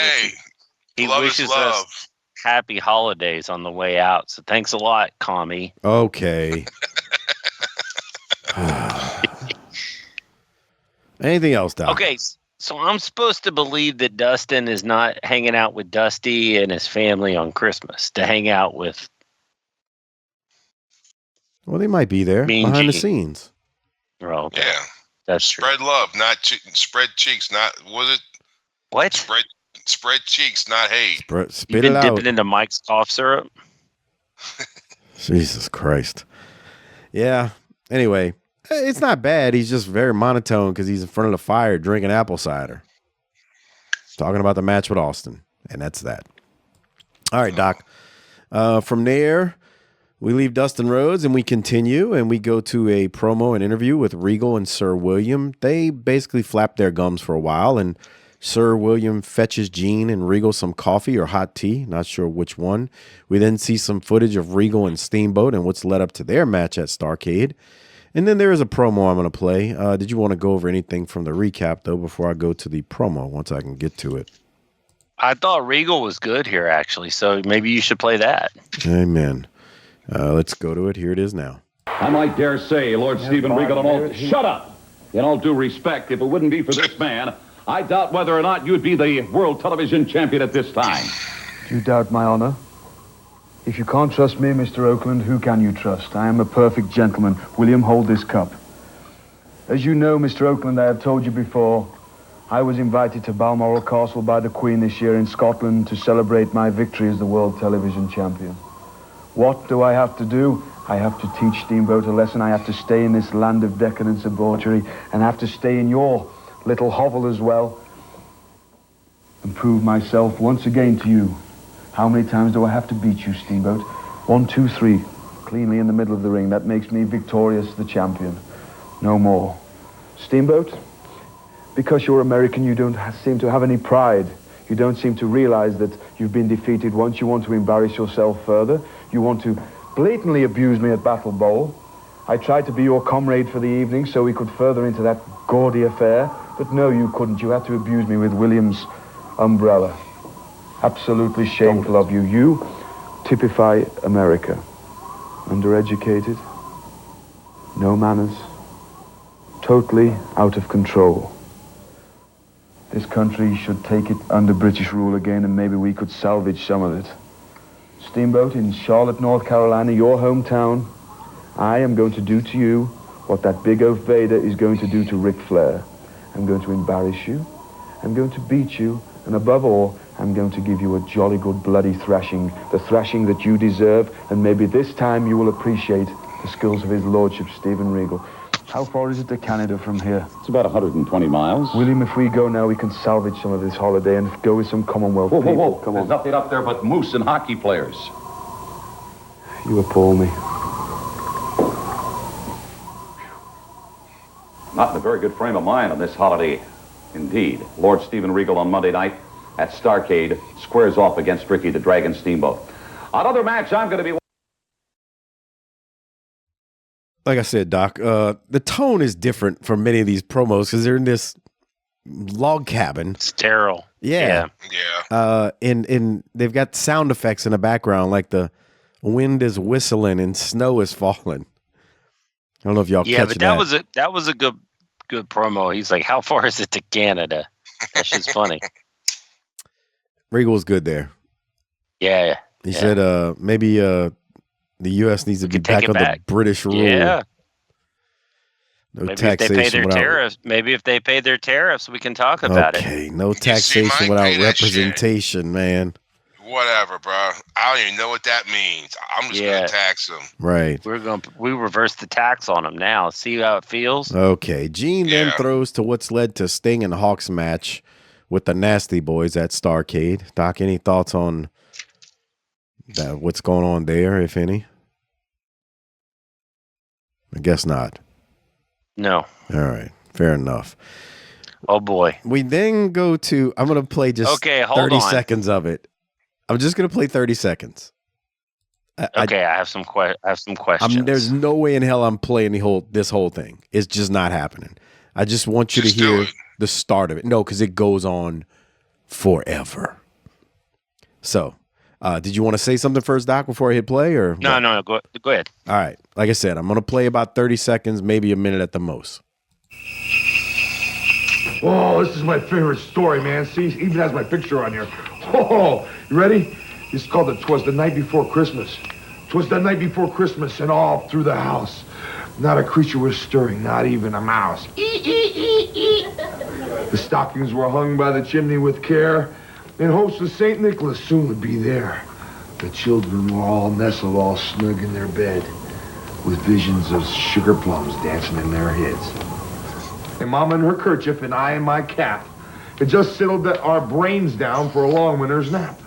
H: wishes us happy holidays on the way out. So thanks a lot, Commie.
F: Okay. Anything else, Doc?
H: Okay, so I'm supposed to believe that Dustin is not hanging out with Dusty and his family on Christmas, to hang out with...
F: Well, they might be there behind the scenes.
H: Oh, okay.
G: Yeah.
H: That's
G: spread love, not spread cheeks, not was it?
H: What?
G: Spread cheeks, not hate.
F: Spit it out.
H: Dipping into Mike's cough syrup.
F: Jesus Christ. Yeah. Anyway, it's not bad. He's just very monotone because he's in front of the fire drinking apple cider, talking about the match with Austin, and that's that. All right, Doc. From there, we leave Dustin Rhodes and we continue and we go to a promo and interview with Regal and Sir William. They basically flap their gums for a while, and Sir William fetches Gene and Regal some coffee or hot tea, not sure which one. We then see some footage of Regal and Steamboat and what's led up to their match at Starrcade. And then there is a promo I'm going to play. Did you want to go over anything from the recap, though, before I go to the promo, once I can get to it?
H: I thought Regal was good here, actually, so maybe you should play that.
F: Amen. Let's go to it. Here it is now.
L: I might dare say, Lord Stephen Regal, and all... Shut up! In all due respect, if it wouldn't be for this man, I doubt whether or not you'd be the world television champion at this time.
M: Do you doubt my honor? If you can't trust me, Mr. Oakland, who can you trust? I am a perfect gentleman. William, hold this cup. As you know, Mr. Oakland, I have told you before, I was invited to Balmoral Castle by the Queen this year in Scotland to celebrate my victory as the world television champion. What do I have to do? I have to teach Steamboat a lesson. I have to stay in this land of decadence and debauchery, and I have to stay in your little hovel as well and prove myself once again to you. How many times do I have to beat you, Steamboat? 1, 2, 3, cleanly in the middle of the ring. That makes me victorious, the champion. No more. Steamboat, because you're American, you don't seem to have any pride. You don't seem to realize that you've been defeated once. You want to embarrass yourself further. You want to blatantly abuse me at Battle Bowl. I tried to be your comrade for the evening so we could further into that gaudy affair, but no, you couldn't. You had to abuse me with William's umbrella. Absolutely shameful of you. You typify America. Undereducated, no manners, totally out of control. This country should take it under British rule again, and maybe we could salvage some of it. Steamboat, in Charlotte, North Carolina, your hometown, I am going to do to you what that big oaf Vader is going to do to Ric Flair. I'm going to embarrass you, I'm going to beat you, and above all, I'm going to give you a jolly good bloody thrashing, the thrashing that you deserve, and maybe this time you will appreciate the skills of his lordship, Stephen Regal. How far is it to Canada from here?
L: It's about 120 miles.
M: William, if we go now, we can salvage some of this holiday and go with some Commonwealth people.
L: Whoa.
M: Come
L: There's
M: on.
L: nothing up there but moose and hockey players.
M: You appall me.
L: Not in a very good frame of mind on this holiday. Indeed. Lord Stephen Regal on Monday night at Starrcade squares off against Ricky the Dragon Steamboat. Another match I'm going to be...
F: Like I said, Doc, the tone is different from many of these promos because they're in this log cabin.
H: Sterile.
F: Yeah. And they've got sound effects in the background, like the wind is whistling and snow is falling. I don't know if y'all catch that.
H: Yeah, but that was a good promo. He's like, how far is it to Canada? That shit's funny.
F: Regal was good there.
H: Yeah.
F: He said maybe the U.S. needs to be back on the British rule.
H: Yeah.
F: No
H: maybe
F: taxation
H: if they pay their
F: without
H: tariffs. Maybe if they pay their tariffs, we can talk about it.
F: Okay, no taxation without representation, man.
G: Whatever, bro. I don't even know what that means. I'm just gonna tax them.
F: Right.
H: We reverse the tax on them now. See how it feels.
F: Okay. Gene then throws to what's led to Sting and Hawk's match with the Nasty Boys at Starrcade. Doc, any thoughts on that? What's going on there, if any? I guess not.
H: No.
F: All right. Fair enough.
H: Oh boy.
F: We then go to. I'm gonna play just 30 seconds of it. I'm just gonna play 30 seconds.
H: I have some questions.
F: There's no way in hell I'm playing this whole thing. It's just not happening. I just want you to hear the start of it. No, because it goes on forever. So, did you want to say something first, Doc, before I hit play, or
H: no? Go ahead.
F: All right. Like I said, I'm gonna play about 30 seconds, maybe a minute at the most.
J: Oh, this is my favorite story, man. See, it even has my picture on here. Oh, you ready? It's called 'Twas the Night Before Christmas. 'Twas the night before Christmas, and all through the house, not a creature was stirring, not even a mouse. The stockings were hung by the chimney with care, in hopes of St. Nicholas soon would be there. The children were all nestled all snug in their bed, with visions of sugar plums dancing in their heads. And Mama in her kerchief and I in my cap had just settled our brains down for a long winter's nap.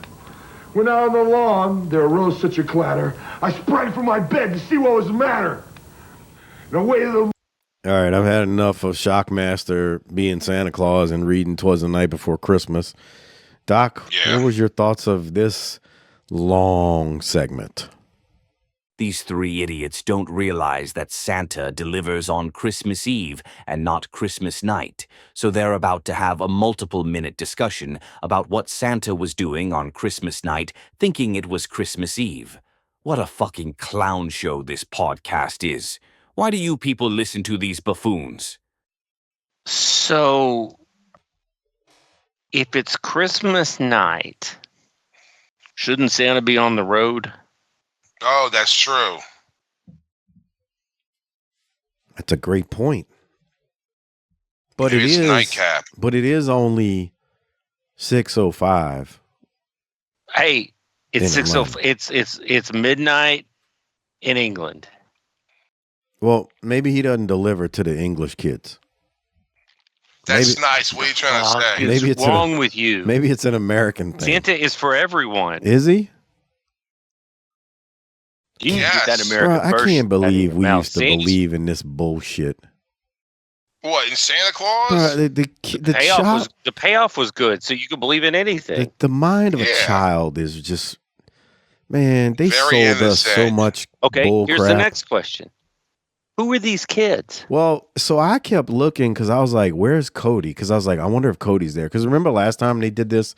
J: When out on the lawn there arose such a clatter, I sprang from my bed to see what was the matter. And away to the...
F: All right, I've had enough of Shockmaster being Santa Claus and reading 'Twas the Night Before Christmas. Doc, what was your thoughts of this long segment?
N: These three idiots don't realize that Santa delivers on Christmas Eve and not Christmas night, so they're about to have a multiple-minute discussion about what Santa was doing on Christmas night, thinking it was Christmas Eve. What a fucking clown show this podcast is. Why do you people listen to these buffoons?
H: So, if it's Christmas night, shouldn't Santa be on the road?
G: Oh, that's true.
F: That's a great point. But
G: Maybe it's nightcap.
F: But it is only 6:05.
H: Hey, it's 6:05. It's midnight in England.
F: Well, maybe he doesn't deliver to the English kids.
G: That's nice. What are you trying to say?
F: Maybe it's
H: wrong with you.
F: Maybe it's an American thing.
H: Santa is for everyone.
F: Is he?
H: You need to get that American
F: Bro, I can't believe we used to
H: Santa's,
F: believe in this bullshit.
G: What, in Santa Claus?
F: Bro,
H: the payoff was good, so you could believe in anything.
F: The mind of a child is just, man, they
G: Very
F: sold us
G: innocent.
F: so much bull
H: Here's
F: crap.
H: the next question. Who are these kids?
F: Well, so I kept looking because I was like, where's Cody? Because I was like, I wonder if Cody's there. Because remember last time they did this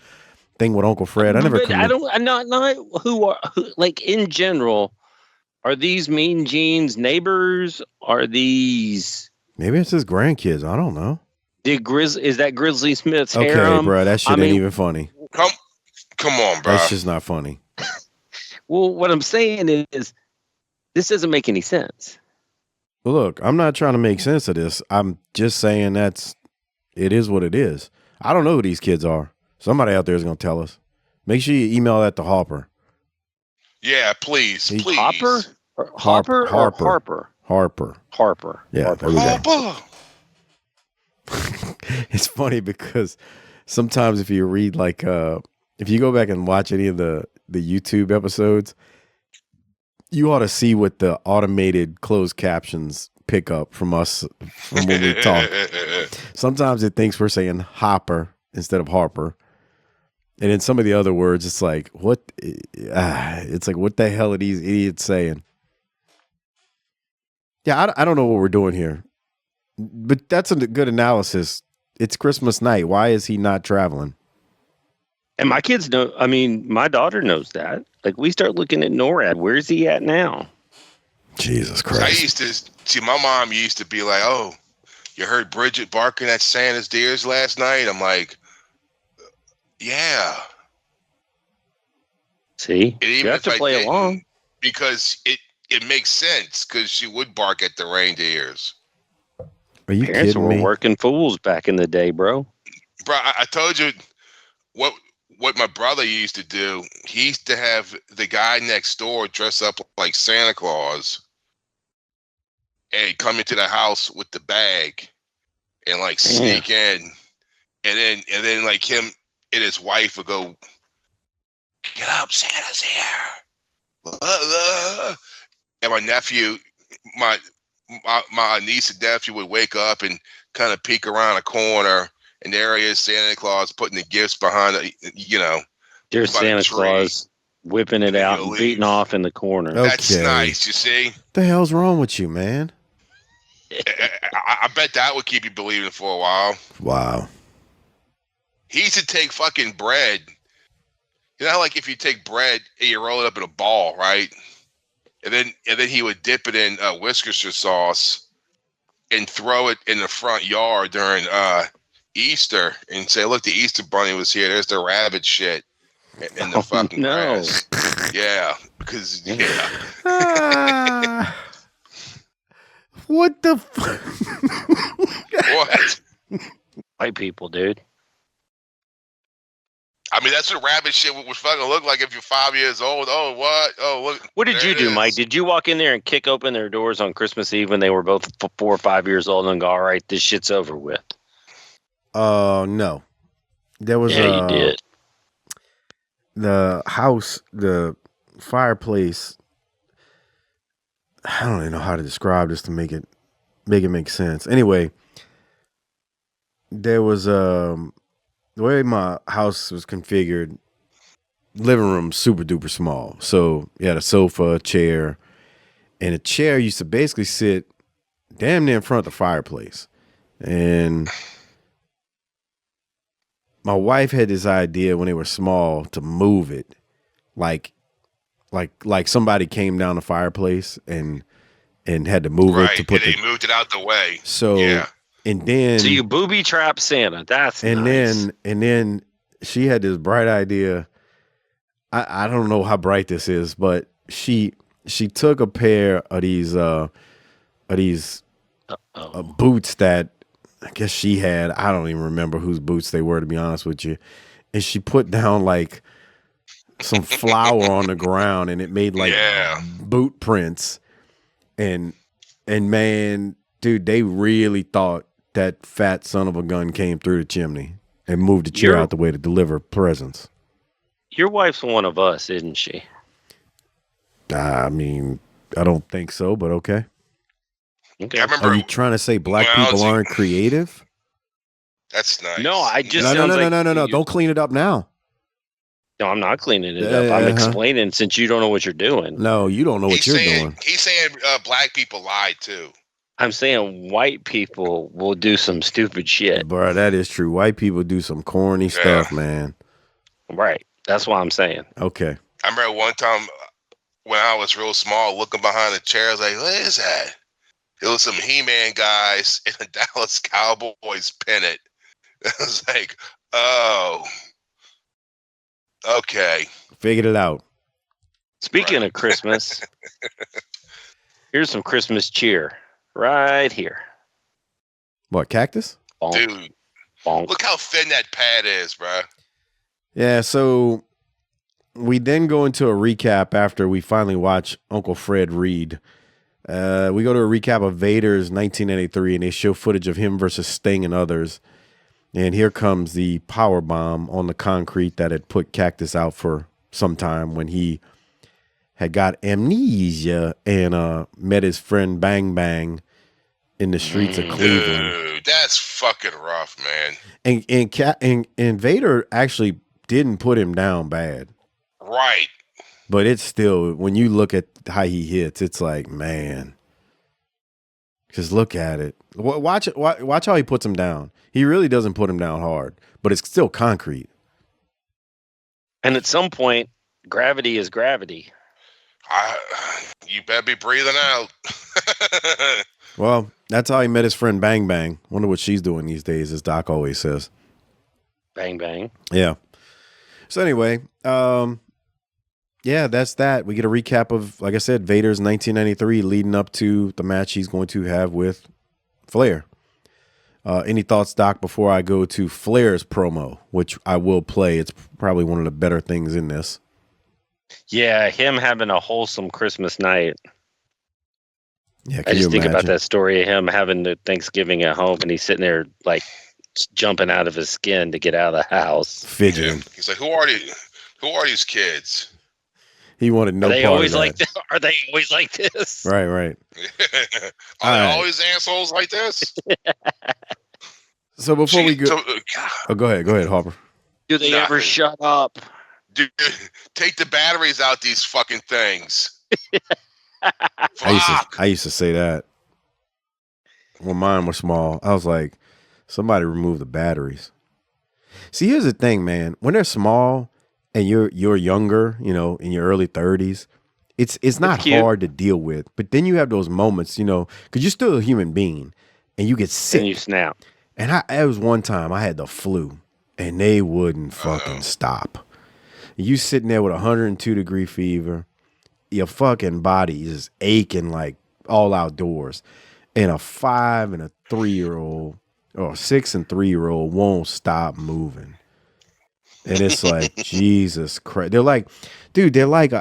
F: thing with Uncle Fred? I'm not
H: who are, like, in general, are these Mean Gene's neighbors? Are these...
F: Maybe it's his grandkids. I don't know.
H: Is that Grizzly Smith's
F: Okay,
H: harem?
F: bro, that shit ain't even funny.
G: Come on, bro.
F: That's just not funny.
H: Well, what I'm saying is, this doesn't make any sense.
F: Well, look, I'm not trying to make sense of this. I'm just saying it is what it is. I don't know who these kids are. Somebody out there is going to tell us. Make sure you email that to Harper.
G: Yeah, please.
H: Harper? Harper.
F: Yeah, there we go. It's funny because sometimes if you read if you go back and watch any of the YouTube episodes, you ought to see what the automated closed captions pick up from us from when we talk. Sometimes it thinks we're saying Hopper instead of Harper. And in some of the other words, it's like, what? It's like, what the hell are these idiots saying? Yeah, I don't know what we're doing here. But that's a good analysis. It's Christmas night. Why is he not traveling?
H: And my kids know. I mean, my daughter knows that. Like, we start looking at NORAD. Where's he at now?
F: Jesus Christ!
G: I used to see my mom used to be like, "Oh, you heard Bridget barking at Santa's deers last night?" I'm like, "Yeah."
H: See, you have to play along
G: because it makes sense because she would bark at the reindeers.
F: Are you
H: Parents
F: kidding
H: were
F: me?
H: working fools back in the day, bro.
G: Bro, I told you what my brother used to do. He used to have the guy next door dress up like Santa Claus and come into the house with the bag and like sneak in, and then like him and his wife would go, "Get up, Santa's here." And my nephew, my niece and nephew would wake up and kind of peek around a corner, and there he is, Santa Claus, putting the gifts behind the,
H: There's Santa Claus whipping it out and beating off in the corner.
G: That's nice, you see?
F: The hell's wrong with you, man?
G: I bet that would keep you believing for a while.
F: Wow.
G: He used to take fucking bread. You know how, like, if you take bread and you roll it up in a ball, right? And then he would dip it in Worcestershire sauce and throw it in the front yard during Easter and say, "Look, the Easter bunny was here. There's the rabbit shit in the fucking grass." Yeah, because
F: What the
G: What?
H: White people, dude.
G: I mean, that's what rabbit shit would fucking look like if you're 5 years old. Oh, what? Oh, look.
H: What did you do, Mike? Did you walk in there and kick open their doors on Christmas Eve when they were both 4 or 5 years old and go, "All right, this shit's over with"?
F: No. There was
H: you did.
F: The house, the fireplace. I don't even know how to describe this to make it make sense. Anyway, there was the way my house was configured, living room super duper small. So you had a sofa, a chair, and a chair used to basically sit damn near in front of the fireplace. And my wife had this idea when they were small to move it, like somebody came down the fireplace and had to move it to put
G: they moved it out the way.
F: So
G: yeah.
F: And then
H: so you booby trap Santa. That's nice.
F: then she had this bright idea. I don't know how bright this is, but she took a pair of these boots that I guess she had. I don't even remember whose boots they were, to be honest with you. And she put down like some flour on the ground, and it made like boot prints. And man, dude, they really thought that fat son of a gun came through the chimney and moved the chair out the way to deliver presents.
H: Your wife's one of us, isn't she?
F: I mean, I don't think so, but okay.
H: Okay.
F: Are you trying to say black people aren't creative?
G: That's nice.
H: No, I just
F: no. Don't clean it up now.
H: No, I'm not cleaning it up. I'm explaining since you don't know what you're doing.
F: No, you don't know what you're doing.
G: He's saying black people lie too.
H: I'm saying white people will do some stupid shit.
F: Bro, that is true. White people do some corny stuff, man.
H: Right. That's what I'm saying.
F: Okay.
G: I remember one time when I was real small, looking behind the chair, I was like, "What is that?" It was some He-Man guys in a Dallas Cowboys pennant. I was like, "Oh, okay."
F: Figured it out.
H: Speaking of Christmas, here's some Christmas cheer right here.
F: What, cactus?
H: Bonk.
G: Dude, look how thin that pad is, bro.
F: Yeah, so we then go into a recap after we finally watch Uncle Fred read. We go to a recap of Vader's 1993, and they show footage of him versus Sting and others. And here comes the power bomb on the concrete that had put Cactus out for some time when he had got amnesia and met his friend Bang Bang in the streets of Cleveland.
G: Dude, that's fucking rough, man.
F: And Vader actually didn't put him down bad.
G: Right.
F: But it's still, when you look at how he hits, it's like, man. Because look at it. Watch how he puts him down. He really doesn't put him down hard, but it's still concrete.
H: And at some point, gravity is gravity.
G: You better be breathing out.
F: Well, that's how he met his friend Bang Bang. Wonder what she's doing these days, as Doc always says.
H: Bang Bang.
F: Yeah. So anyway, yeah, that's that. We get a recap of, like I said, Vader's 1993 leading up to the match he's going to have with Flair. Any thoughts, Doc, before I go to Flair's promo, which I will play? It's probably one of the better things in this.
H: Yeah, him having a wholesome Christmas night.
F: Yeah,
H: I just think about that story of him having the Thanksgiving at home, and he's sitting there like jumping out of his skin to get out of the house,
F: fidgeting.
G: He's like, "Who are these kids?"
F: He wanted no part
H: always
F: of that.
H: like this? Are they always like this?
F: Right.
G: Are they always assholes like this?
F: So before we go, go ahead, Harper.
H: Do they ever shut up?
G: Dude, take the batteries out these fucking things.
F: I used to say that when mine were small. I was like, somebody remove the batteries. See, here's the thing, man. When they're small and you're younger, you know, in your early 30s, it's not hard to deal with. But then you have those moments, you know, because you're still a human being and you get sick.
H: And you snap.
F: And it was one time I had the flu and they wouldn't fucking stop. You sitting there with 102-degree fever, your fucking body is aching like all outdoors, and a 5 and a 3-year-old or 6 and 3-year-old won't stop moving. And it's like, Jesus Christ. They're like, dude, they're like,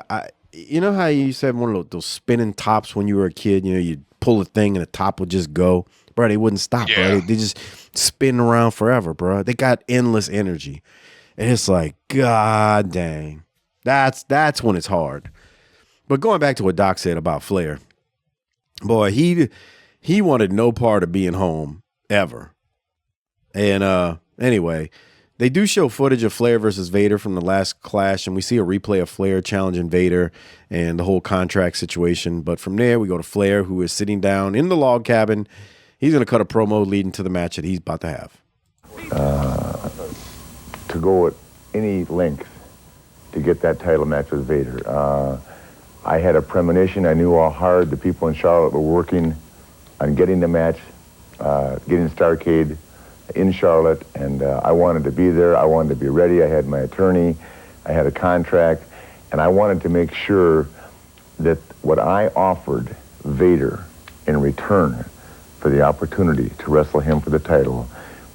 F: you know how you used to have one of those spinning tops when you were a kid? You know, you'd pull a thing and the top would just go. Bro, they wouldn't stop, bro. They just spin around forever, bro. They got endless energy. And it's like, God dang. That's when it's hard. But going back to what Doc said about Flair, boy, he wanted no part of being home ever. And anyway, they do show footage of Flair versus Vader from the last Clash, and we see a replay of Flair challenging Vader and the whole contract situation. But from there, we go to Flair, who is sitting down in the log cabin. He's going to cut a promo leading to the match that he's about to have.
O: To go at any length to get that title match with Vader. I had a premonition. I knew how hard the people in Charlotte were working on getting the match, getting Starrcade in Charlotte, and I wanted to be there. I wanted to be ready. I had my attorney. I had a contract, and I wanted to make sure that what I offered Vader in return for the opportunity to wrestle him for the title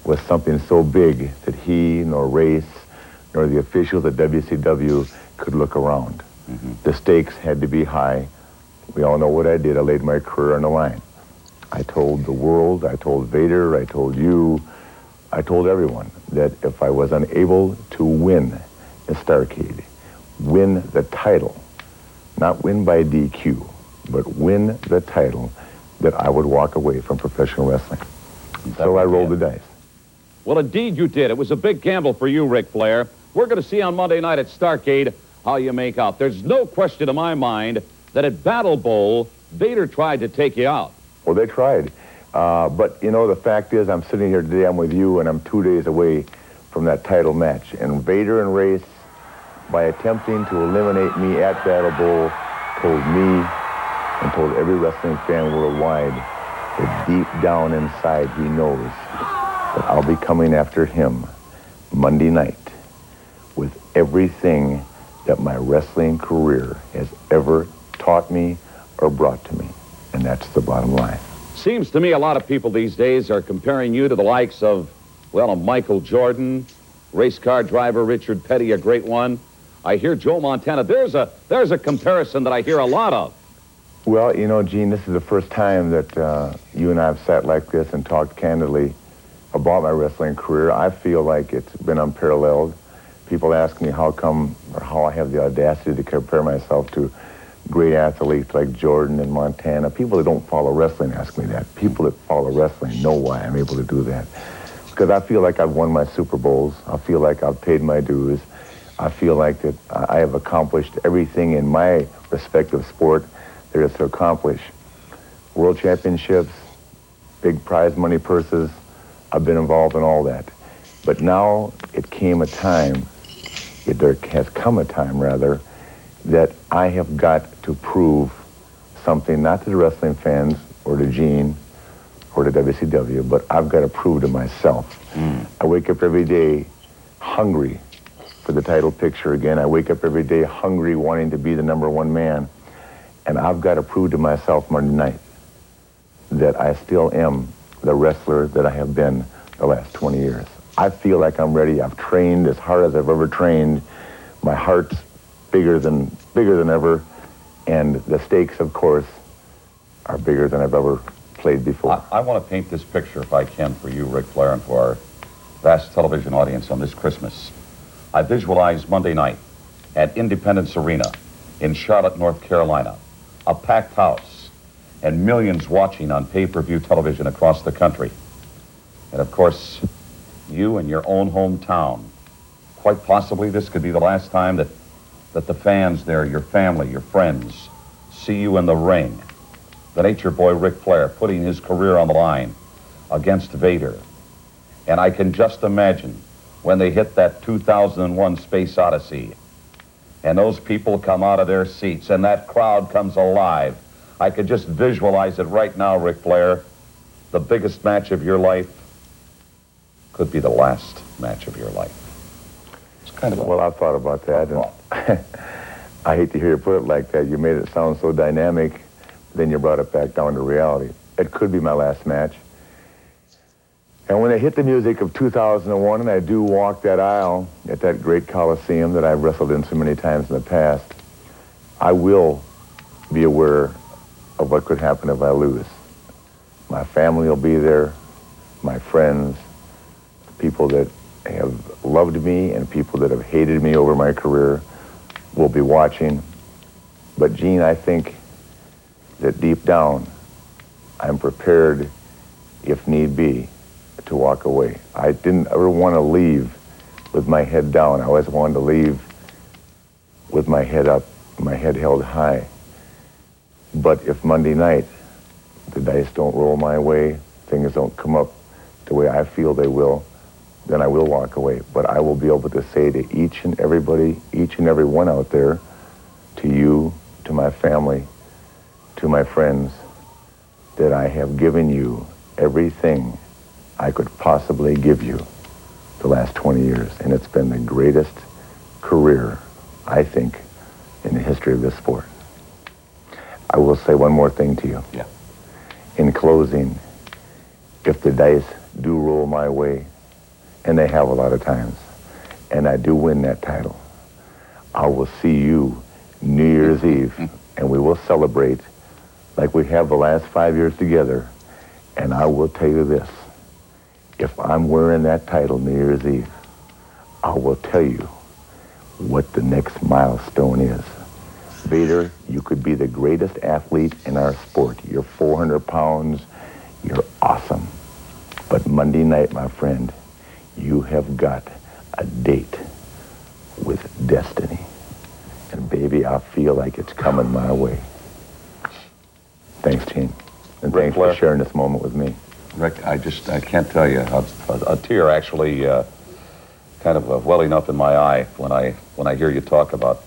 O: was something so big that he, nor Race, nor the officials at WCW could look around. Mm-hmm. The stakes had to be high. We all know what I did. I laid my career on the line. I told the world, I told Vader, I told you, I told everyone that if I was unable to win a Starrcade, win the title, not win by DQ, but win the title, that I would walk away from professional wrestling. So I rolled the dice.
L: Well, indeed you did. It was a big gamble for you, Ric Flair. We're going to see on Monday night at Starrcade how you make out. There's no question in my mind that at Battle Bowl, Vader tried to take you out.
O: Well, they tried. But, you know, the fact is, I'm sitting here today, I'm with you, and I'm 2 days away from that title match. And Vader and Race, by attempting to eliminate me at Battle Bowl, told me and told every wrestling fan worldwide that deep down inside he knows that I'll be coming after him Monday night with everything that my wrestling career has ever taught me or brought to me. And that's the bottom line.
L: Seems to me a lot of people these days are comparing you to the likes of, well, a Michael Jordan, race car driver Richard Petty, a great one. I hear Joe Montana. There's a comparison that I hear a lot of.
O: Well, you know, Gene, this is the first time that you and I have sat like this and talked candidly about my wrestling career. I feel like it's been unparalleled. People ask me how come, or how I have the audacity to compare myself to great athletes like Jordan and Montana. People that don't follow wrestling ask me that. People that follow wrestling know why I'm able to do that. Because I feel like I've won my Super Bowls. I feel like I've paid my dues. I feel like that I have accomplished everything in my respective sport there is to accomplish. World championships, big prize money purses. I've been involved in all that. But now there has come a time, rather, that I have got to prove something, not to the wrestling fans or to Gene or to WCW, but I've got to prove to myself. I wake up every day hungry for the title picture again. I wake up every day hungry, wanting to be the number one man. And I've got to prove to myself Monday night that I still am the wrestler that I have been the last 20 years. I feel like I'm ready. I've trained as hard as I've ever trained. My heart's bigger than ever. And the stakes, of course, are bigger than I've ever played before.
L: I want to paint this picture, if I can, for you, Ric Flair, and for our vast television audience on this Christmas. I visualize Monday night at Independence Arena in Charlotte, North Carolina, a packed house, and millions watching on pay-per-view television across the country. And of course, you in your own hometown. Quite possibly this could be the last time that the fans there, your family, your friends, see you in the ring. The Nature Boy Ric Flair putting his career on the line against Vader. And I can just imagine when they hit that 2001 Space Odyssey and those people come out of their seats and that crowd comes alive. I could just visualize it right now, Ric Flair. The biggest match of your life could be the last match of your life. It's kind of
O: well, I've thought about that, and I hate to hear you put it like that. You made it sound so dynamic, then you brought it back down to reality. It could be my last match. And when I hit the music of 2001 and I do walk that aisle at that great Coliseum that I've wrestled in so many times in the past, I will be aware of what could happen if I lose. My family will be there, my friends, people that have loved me and people that have hated me over my career will be watching. But Gene, I think that deep down, I'm prepared, if need be, to walk away. I didn't ever want to leave with my head down. I always wanted to leave with my head up, my head held high. But if Monday night the dice don't roll my way, things don't come up the way I feel they will, then I will walk away. But I will be able to say to each and everybody, each and every one out there, to you, to my family, to my friends, that I have given you everything I could possibly give you the last 20 years. And it's been the greatest career, I think, in the history of this sport. I will say one more thing to you.
L: Yeah.
O: In closing, if the dice do roll my way, and they have a lot of times, and I do win that title, I will see you New Year's Eve, and we will celebrate like we have the last 5 years together. And I will tell you this, if I'm wearing that title New Year's Eve, I will tell you what the next milestone is. Vader, you could be the greatest athlete in our sport. You're 400 pounds, you're awesome. But Monday night, my friend, you have got a date with destiny. And baby, I feel like it's coming my way. Thanks, Gene. And
L: Ric
O: thanks
L: Flair.
O: for sharing this moment with me.
L: Rick, I can't tell you, a tear actually kind of welling up in my eye when I hear you talk about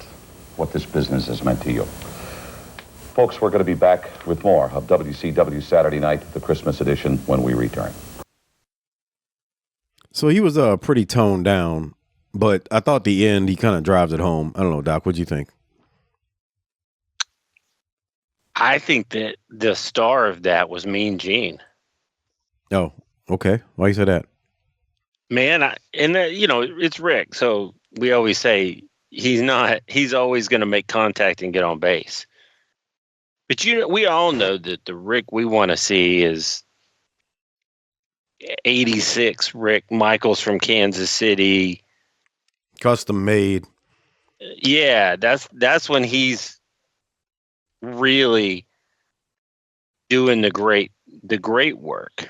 L: what this business has meant to you. Folks, we're going to be back with more of WCW Saturday Night, the Christmas edition, when we return.
F: So he was pretty toned down, but I thought the end, he kind of drives it home. I don't know, Doc, what'd you think?
H: I think that the star of that was Mean Gene.
F: Oh, okay. Why you say that?
H: Man, it's Rick. So we always say he's always going to make contact and get on base. But we all know that the Rick we want to see is 86 Rick Michaels from Kansas City.
F: Custom made.
H: Yeah, that's when he's really doing the great work.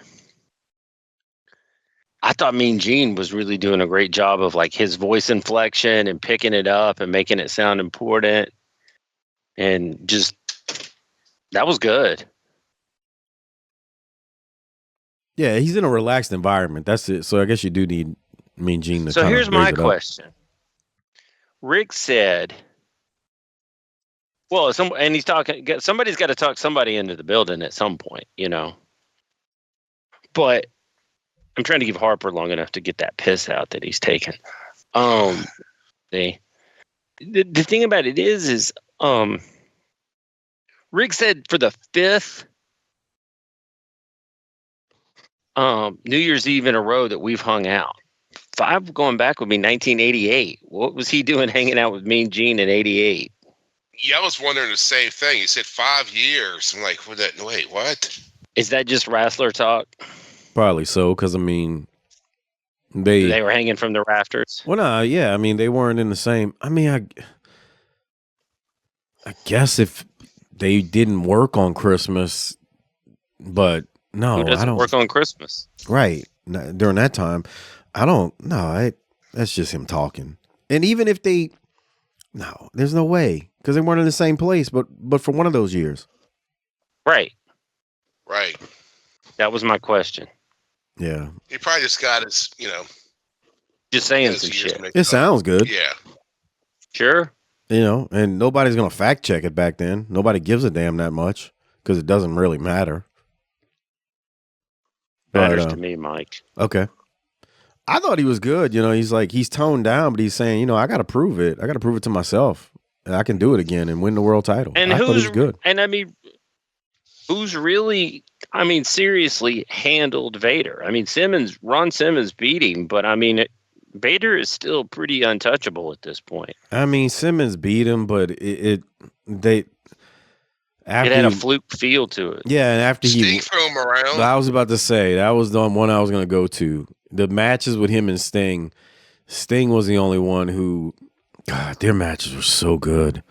H: I thought Mean Gene was really doing a great job of like his voice inflection and picking it up and making it sound important. And just, that was good.
F: Yeah, he's in a relaxed environment. That's it. So I guess you do need Mean Gene to.
H: So here's my question. Rick said, "Well, and he's talking. Somebody's got to talk somebody into the building at some point, you know." But I'm trying to give Harper long enough to get that piss out that he's taken. The thing about it is Rick said for the 5th New Year's Eve in a row that we've hung out. 5 going back would be 1988. What was he doing hanging out with Mean Gene in 88?
G: Yeah, I was wondering the same thing. He said 5 years. I'm like, wait, what?
H: Is that just wrestler talk?
F: Probably so, because I mean,
H: they were hanging from the rafters.
F: Well, no, yeah, I mean, they weren't in the same. I mean, I guess if they didn't work on Christmas, but no,
H: who doesn't work on Christmas?
F: Right during that time, I don't. No, that's just him talking. And even if no, there's no way because they weren't in the same place. But for one of those years,
H: right.
G: That
H: was my question.
F: Yeah,
G: he probably just got his,
H: just saying some shit.
F: It sounds good.
G: Yeah,
H: sure.
F: And nobody's gonna fact check it back then. Nobody gives a damn that much because it doesn't really matter.
H: Matters to me, Mike.
F: Okay. I thought he was good. He's toned down, but he's saying, I got to prove it. I got to prove it to myself. And I can do it again and win the world title.
H: And
F: I thought he was good.
H: And I mean, who's really, seriously handled Vader? I mean, Ron Simmons beat him, but Vader is still pretty untouchable at this point.
F: Simmons beat him, but it
H: had a fluke feel to it.
F: Yeah, and after
G: Sting threw him around.
F: I was about to say that was the one I was going to go to. The matches with him and Sting. Sting was the only one who, God, their matches were so good.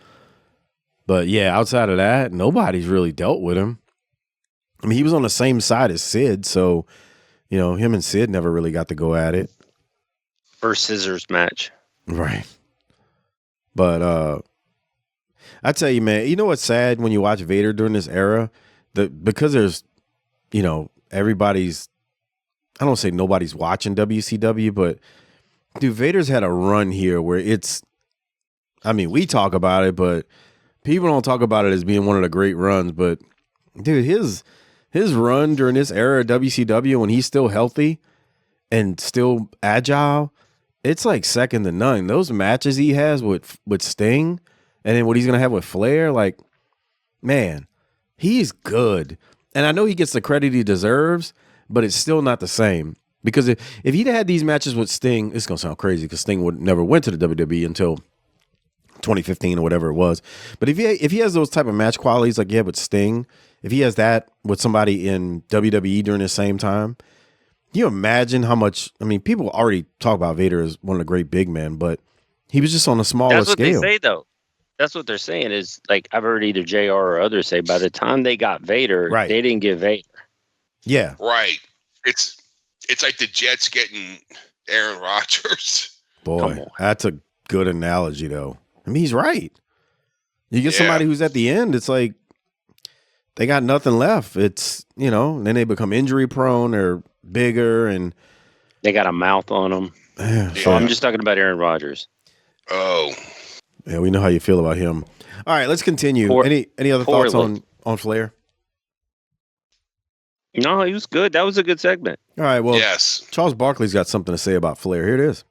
F: But yeah, outside of that, nobody's really dealt with him. He was on the same side as Sid, so him and Sid never really got to go at it.
H: First scissors match,
F: right? But I tell you, man, you know what's sad when you watch Vader during this era? Because there's, everybody's, I don't say nobody's watching WCW, but dude, Vader's had a run here where we talk about it, but people don't talk about it as being one of the great runs. But dude, his run during this era of WCW when he's still healthy and still agile, it's like second to none. Those matches he has with Sting and then what he's going to have with Flair, like, man, he's good. And I know he gets the credit he deserves, but it's still not the same. Because if he'd had these matches with Sting, it's going to sound crazy because Sting never went to the WWE until 2015 or whatever it was. But if he has those type of match qualities like he had with Sting, if he has that with somebody in WWE during the same time, can you imagine how much, people already talk about Vader as one of the great big men, but he was just on a smaller scale.
H: That's what they say, though. That's what they're saying is, like, I've heard either JR or others say by the time they got Vader, they didn't get Vader.
F: Yeah.
G: Right. It's like the Jets getting Aaron Rodgers.
F: Boy, that's a good analogy, though. He's right. You get somebody who's at the end, it's like they got nothing left. It's, then they become injury prone or bigger and
H: they got a mouth on them.
F: Yeah,
H: so I'm just talking about Aaron Rodgers.
G: Oh.
F: Yeah, we know how you feel about him. All right, let's continue. Any other thoughts on Flair?
H: No, he was good. That was a good segment.
F: All right, well,
G: yes.
F: Charles Barkley's got something to say about Flair. Here it is.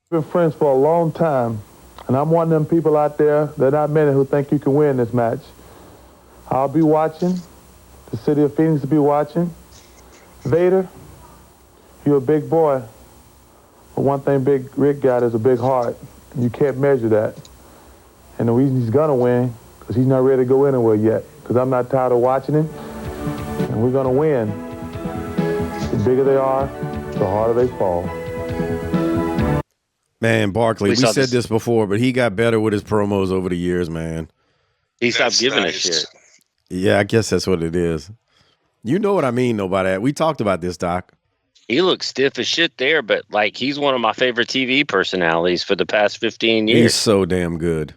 P: We've been friends for a long time, and I'm one of them people out there, there are not many who think you can win this match. I'll be watching. The city of Phoenix will be watching. Vader, you're a big boy. But one thing Big Rick got is a big heart. You can't measure that. And the reason he's going to win, because he's not ready to go anywhere yet. Because I'm not tired of watching him. And we're going to win. The bigger they are, the harder they fall.
F: Man, Barkley, we said this before, but he got better with his promos over the years, man.
H: He stopped giving a shit.
F: Yeah, I guess that's what it is. You know what I mean, though, by that. We talked about this, Doc.
H: He looks stiff as shit there, but like he's one of my favorite TV personalities for the past 15 years.
F: He's so damn good.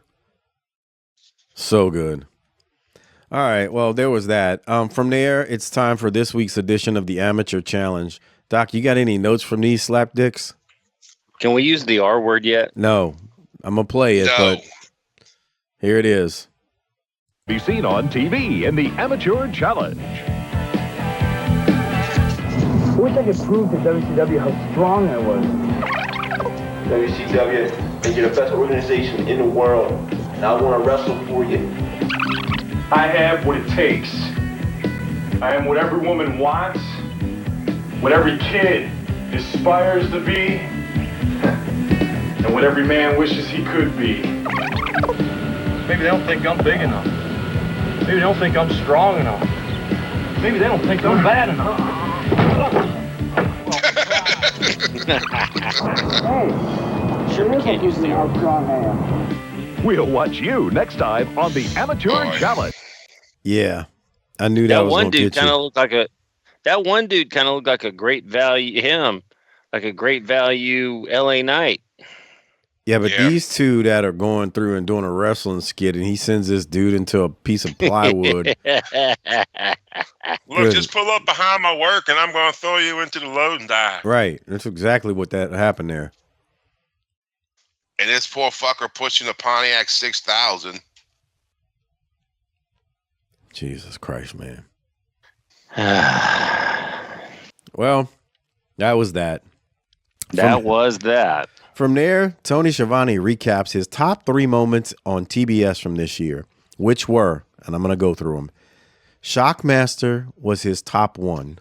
F: So good. All right. Well, there was that. From there, it's time for this week's edition of the Amateur Challenge. Doc, you got any notes from these slapdicks?
H: Can we use the R word yet?
F: No. I'm going to play it, but here it is.
Q: Be seen on TV in the Amateur Challenge.
R: I wish I could prove to WCW how strong I was.
S: WCW, make you the best organization in the world, and I want to wrestle for you.
T: I have what it takes. I am what every woman wants, what every kid aspires to be, and what every man wishes he could be.
U: Maybe they don't think I'm big enough. Maybe they don't think I'm strong enough. Maybe they don't think I'm bad enough.
R: Hey, sure can't use the how strong I am.
Q: We'll watch you next time on the Amateur Challenge.
F: Yeah, I knew that was
H: one
F: gonna
H: dude
F: get
H: kind
F: you.
H: of looked like a. That one dude kind of looked like a great value. Like a great value LA Knight.
F: Yeah, but these two that are going through and doing a wrestling skit, and he sends this dude into a piece of plywood.
V: Look, just pull up behind my work, and I'm going to throw you into the load and die.
F: Right. That's exactly what that happened there.
G: And this poor fucker pushing a Pontiac 6000.
F: Jesus Christ, man. Well, that was that.
H: That was that.
F: From there, Tony Schiavone recaps his top 3 moments on TBS from this year, which were, and I'm going to go through them. Shockmaster was his top 1.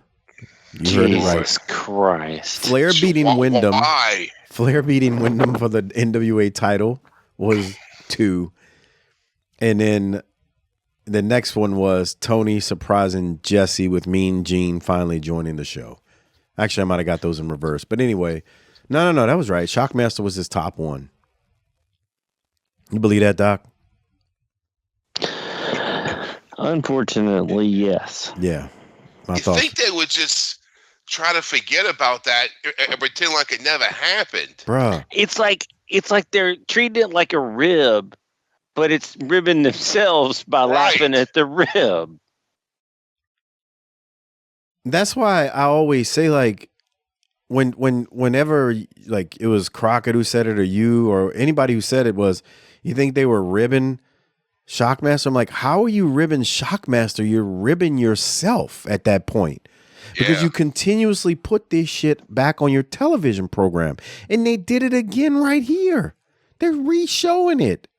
F: You heard it right.
H: Jesus Christ.
F: Flair beating Wyndham.
G: Why?
F: Flair beating Wyndham for the NWA title was 2. And then the next one was Tony surprising Jesse with Mean Gene finally joining the show. Actually, I might have got those in reverse. But anyway, no, that was right. Shockmaster was his top 1. You believe that, Doc?
H: Unfortunately, yes.
F: Yeah.
G: You think they would just try to forget about that and pretend like it never happened?
F: Bruh.
H: It's like they're treating it like a rib, but it's ribbing themselves by laughing at the rib.
F: That's why I always say, like, whenever, like, it was Crockett who said it or you or anybody who said it was, you think they were ribbing Shockmaster? I'm like, how are you ribbing Shockmaster? You're ribbing yourself at that point. Because you continuously put this shit back on your television program. And they did it again right here. They're re-showing it.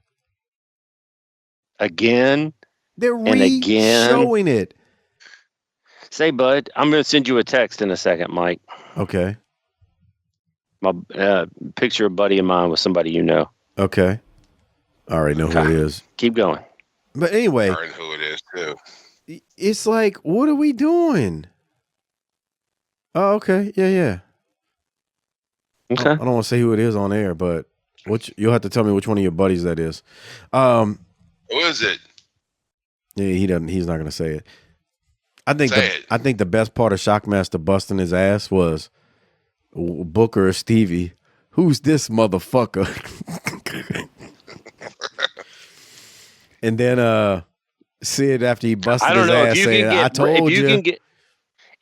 H: Again?
F: They're
H: and again.
F: re-showing it.
H: Say, bud, I'm going to send you a text in a second, Mike.
F: Okay.
H: My picture of a buddy of mine with somebody you know.
F: Okay. I already know who it is.
H: Keep going.
F: But anyway.
G: I already know who it is, too.
F: It's like, what are we doing? Oh, okay. Yeah.
H: Okay.
F: I don't want to say who it is on air, but you'll have to tell me which one of your buddies that is.
G: Who is it?
F: Yeah, he's not going to say it. I think
G: Say
F: the best part of Shockmaster busting his ass was Booker or Stevie. Who's this motherfucker? And then Sid, after he busted his ass, saying, "I told you."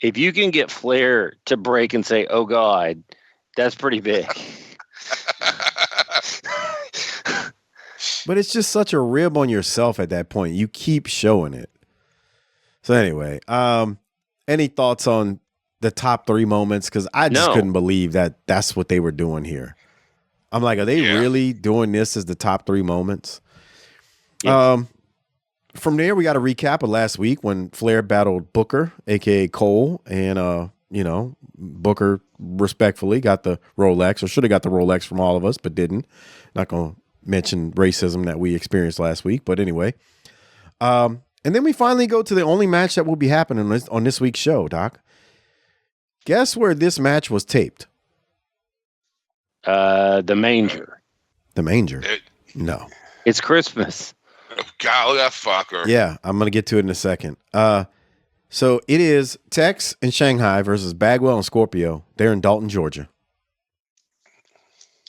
H: If you can get Flair to break and say, "Oh God," that's pretty big.
F: But it's just such a rib on yourself at that point. You keep showing it. So anyway, any thoughts on the top 3 moments? Because I just couldn't believe that that's what they were doing here. I'm like, are they really doing this as the top 3 moments? Yes. From there, we got a recap of last week when Flair battled Booker, a.k.a. Cole, and, Booker respectfully got the Rolex, or should have got the Rolex from all of us, but didn't. Not going to mention racism that we experienced last week, but anyway. And then we finally go to the only match that will be happening on this week's show, Doc. Guess where this match was taped?
H: The manger.
F: The manger? No.
H: It's Christmas.
G: God, that fucker.
F: Yeah, I'm going to get to it in a second. So it is Tex and Shanghai versus Bagwell and Scorpio. They're in Dalton, Georgia.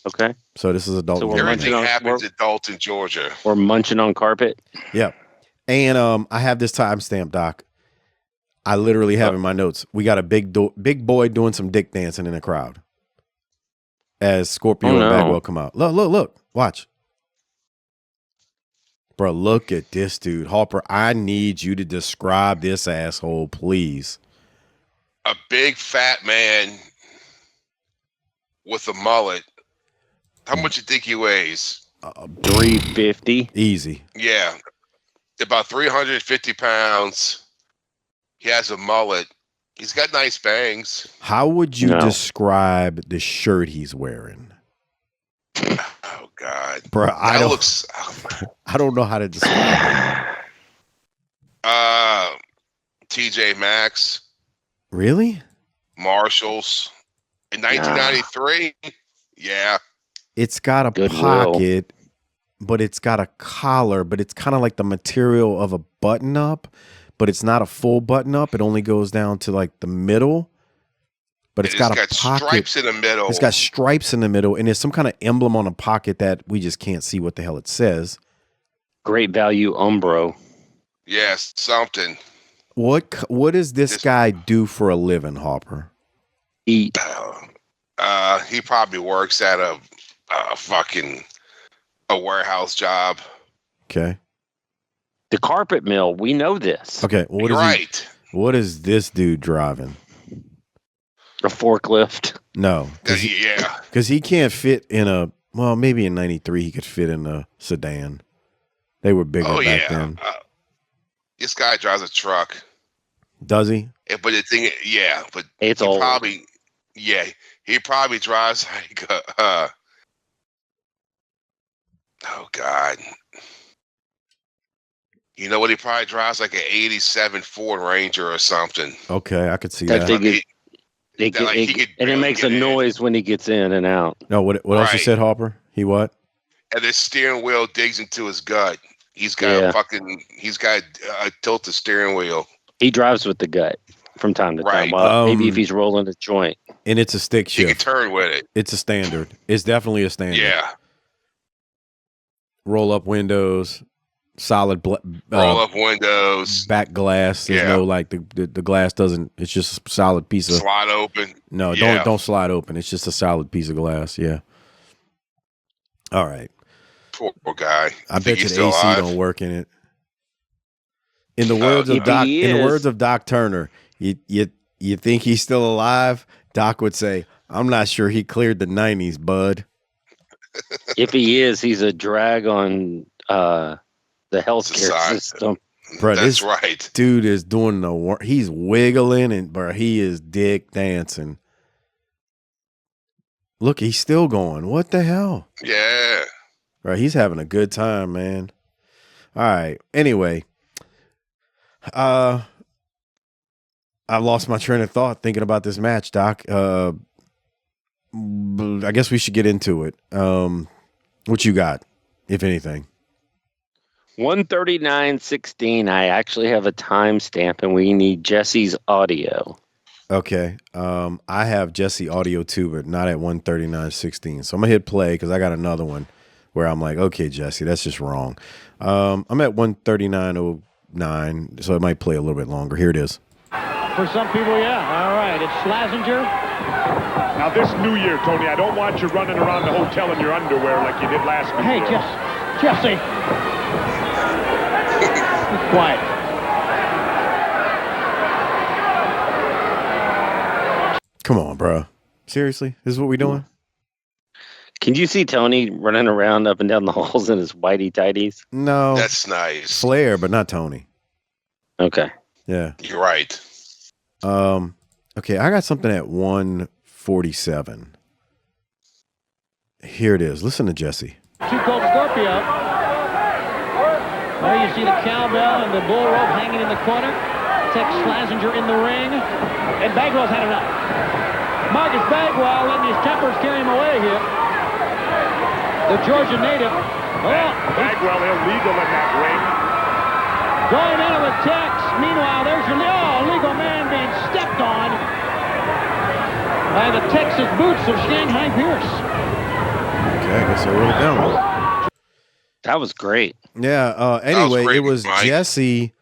H: Okay.
F: So this is a Dalton.
G: Everything happens in Dalton, Georgia.
H: We're munching on carpet.
F: Yeah. And I have this timestamp, Doc. I literally have in my notes. We got a big boy doing some dick dancing in the crowd as Scorpio and Bagwell come out. Look. Watch. Bro, look at this dude. Harper, I need you to describe this asshole, please.
G: A big fat man with a mullet. How much you think he weighs?
H: 350.
F: Easy.
G: Yeah. About 350 pounds. He has a mullet. He's got nice bangs.
F: How would you describe the shirt he's wearing?
G: Oh, God.
F: Bro, I don't know how to describe
G: it. TJ Maxx.
F: Really?
G: Marshalls. In 1993? Yeah.
F: It's got a pocket, but it's got a collar, but it's kind of like the material of a button-up, but it's not a full button-up. It only goes down to like the middle, but it's got a pocket.
G: Stripes in the middle.
F: It's got stripes in the middle, and there's some kind of emblem on a pocket that we just can't see what the hell it says.
H: Great value Umbro.
G: Yes, something.
F: What does this guy do for a living, Harper?
H: Eat.
G: He probably works at a warehouse job.
F: Okay.
H: The carpet mill. We know this.
F: Okay. What what is this dude driving?
H: A forklift.
F: No. Because he can't fit in a. Well, maybe in '93 he could fit in a sedan. They were bigger back then.
G: This guy drives a truck.
F: Does he?
G: Yeah, but the thing, but
H: it's old.
G: He probably drives like oh God. You know what? He probably drives like an '87 Ford Ranger or something.
F: Okay, I could see that.
H: And it makes a noise when he gets in and out.
F: No, what else you said, Harper? He what?
G: And the steering wheel digs into his gut. He's got a tilted steering wheel.
H: He drives with the gut from time to time. Well, maybe if he's rolling a joint.
F: And it's a stick shift.
G: He can turn with it.
F: It's a standard. It's definitely a standard.
G: Yeah.
F: Roll up windows, solid
G: roll up windows,
F: back glass. There's no like the glass doesn't. It's just a solid piece of
G: slide open.
F: No, don't slide open. It's just a solid piece of glass. Yeah. All right.
G: Poor guy.
F: I bet you the AC don't work in it. In the words of Doc, in the words of Doc Turner, you think he's still alive? Doc would say, "I'm not sure he cleared the '90s, bud."
H: If he is, he's a drag on the healthcare system.
F: Bro,
G: that's right.
F: Dude is doing the work. He's wiggling and bro, he is dick dancing. Look, he's still going. What the hell?
G: Yeah.
F: Right, he's having a good time, man. All right. Anyway, I lost my train of thought thinking about this match, Doc. I guess we should get into it. What you got, if anything?
H: 139.16. I actually have a timestamp, and we need Jesse's audio.
F: Okay. I have Jesse audio too, but not at 139.16. So I'm gonna hit play because I got another one where I'm like, okay, Jesse, that's just wrong. I'm at 139.09, so it might play a little bit longer. Here it is.
A: For some people, yeah. All right, it's Schlesinger.
U: Now, this New Year, Tony, I don't want you running around the hotel in your underwear like you did last New
A: Hey,
U: Year.
A: Jesse. Be quiet.
F: Come on, bro. Seriously? This is what we doing?
H: Can you see Tony running around up and down the halls in his whitey tighties?
F: No.
G: That's nice.
F: Flair, but not Tony.
H: Okay.
F: Yeah.
G: You're right.
F: Okay, I got something at 147. Here it is. Listen to Jesse.
A: Too cold Scorpio. There you see the cowbell and the bull rope hanging in the corner. Takes Schlesinger in the ring. And Bagwell's had it up. Marcus Bagwell letting his tempers carry him away here. The Georgia native. Well,
U: Bagwell illegal in that ring.
A: Going into the Tex. Meanwhile, there's your legal man being stepped on by the Texas boots of Shanghai Pierce.
F: Okay, I guess I wrote it down.
H: That was great.
F: Yeah. Anyway,
G: great,
F: it was
G: Mike.
F: Jesse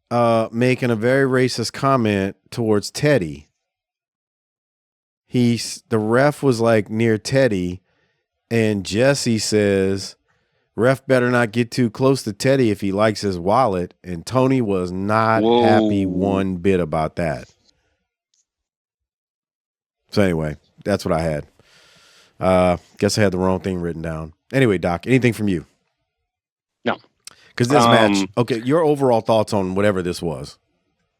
F: making a very racist comment towards Teddy. The ref was like near Teddy, and Jesse says, "Ref better not get too close to Teddy if he likes his wallet." And Tony was not happy one bit about that. So anyway, that's what I had. Guess I had the wrong thing written down. Anyway, Doc, anything from you?
H: No.
F: Because this match, okay, your overall thoughts on whatever this was.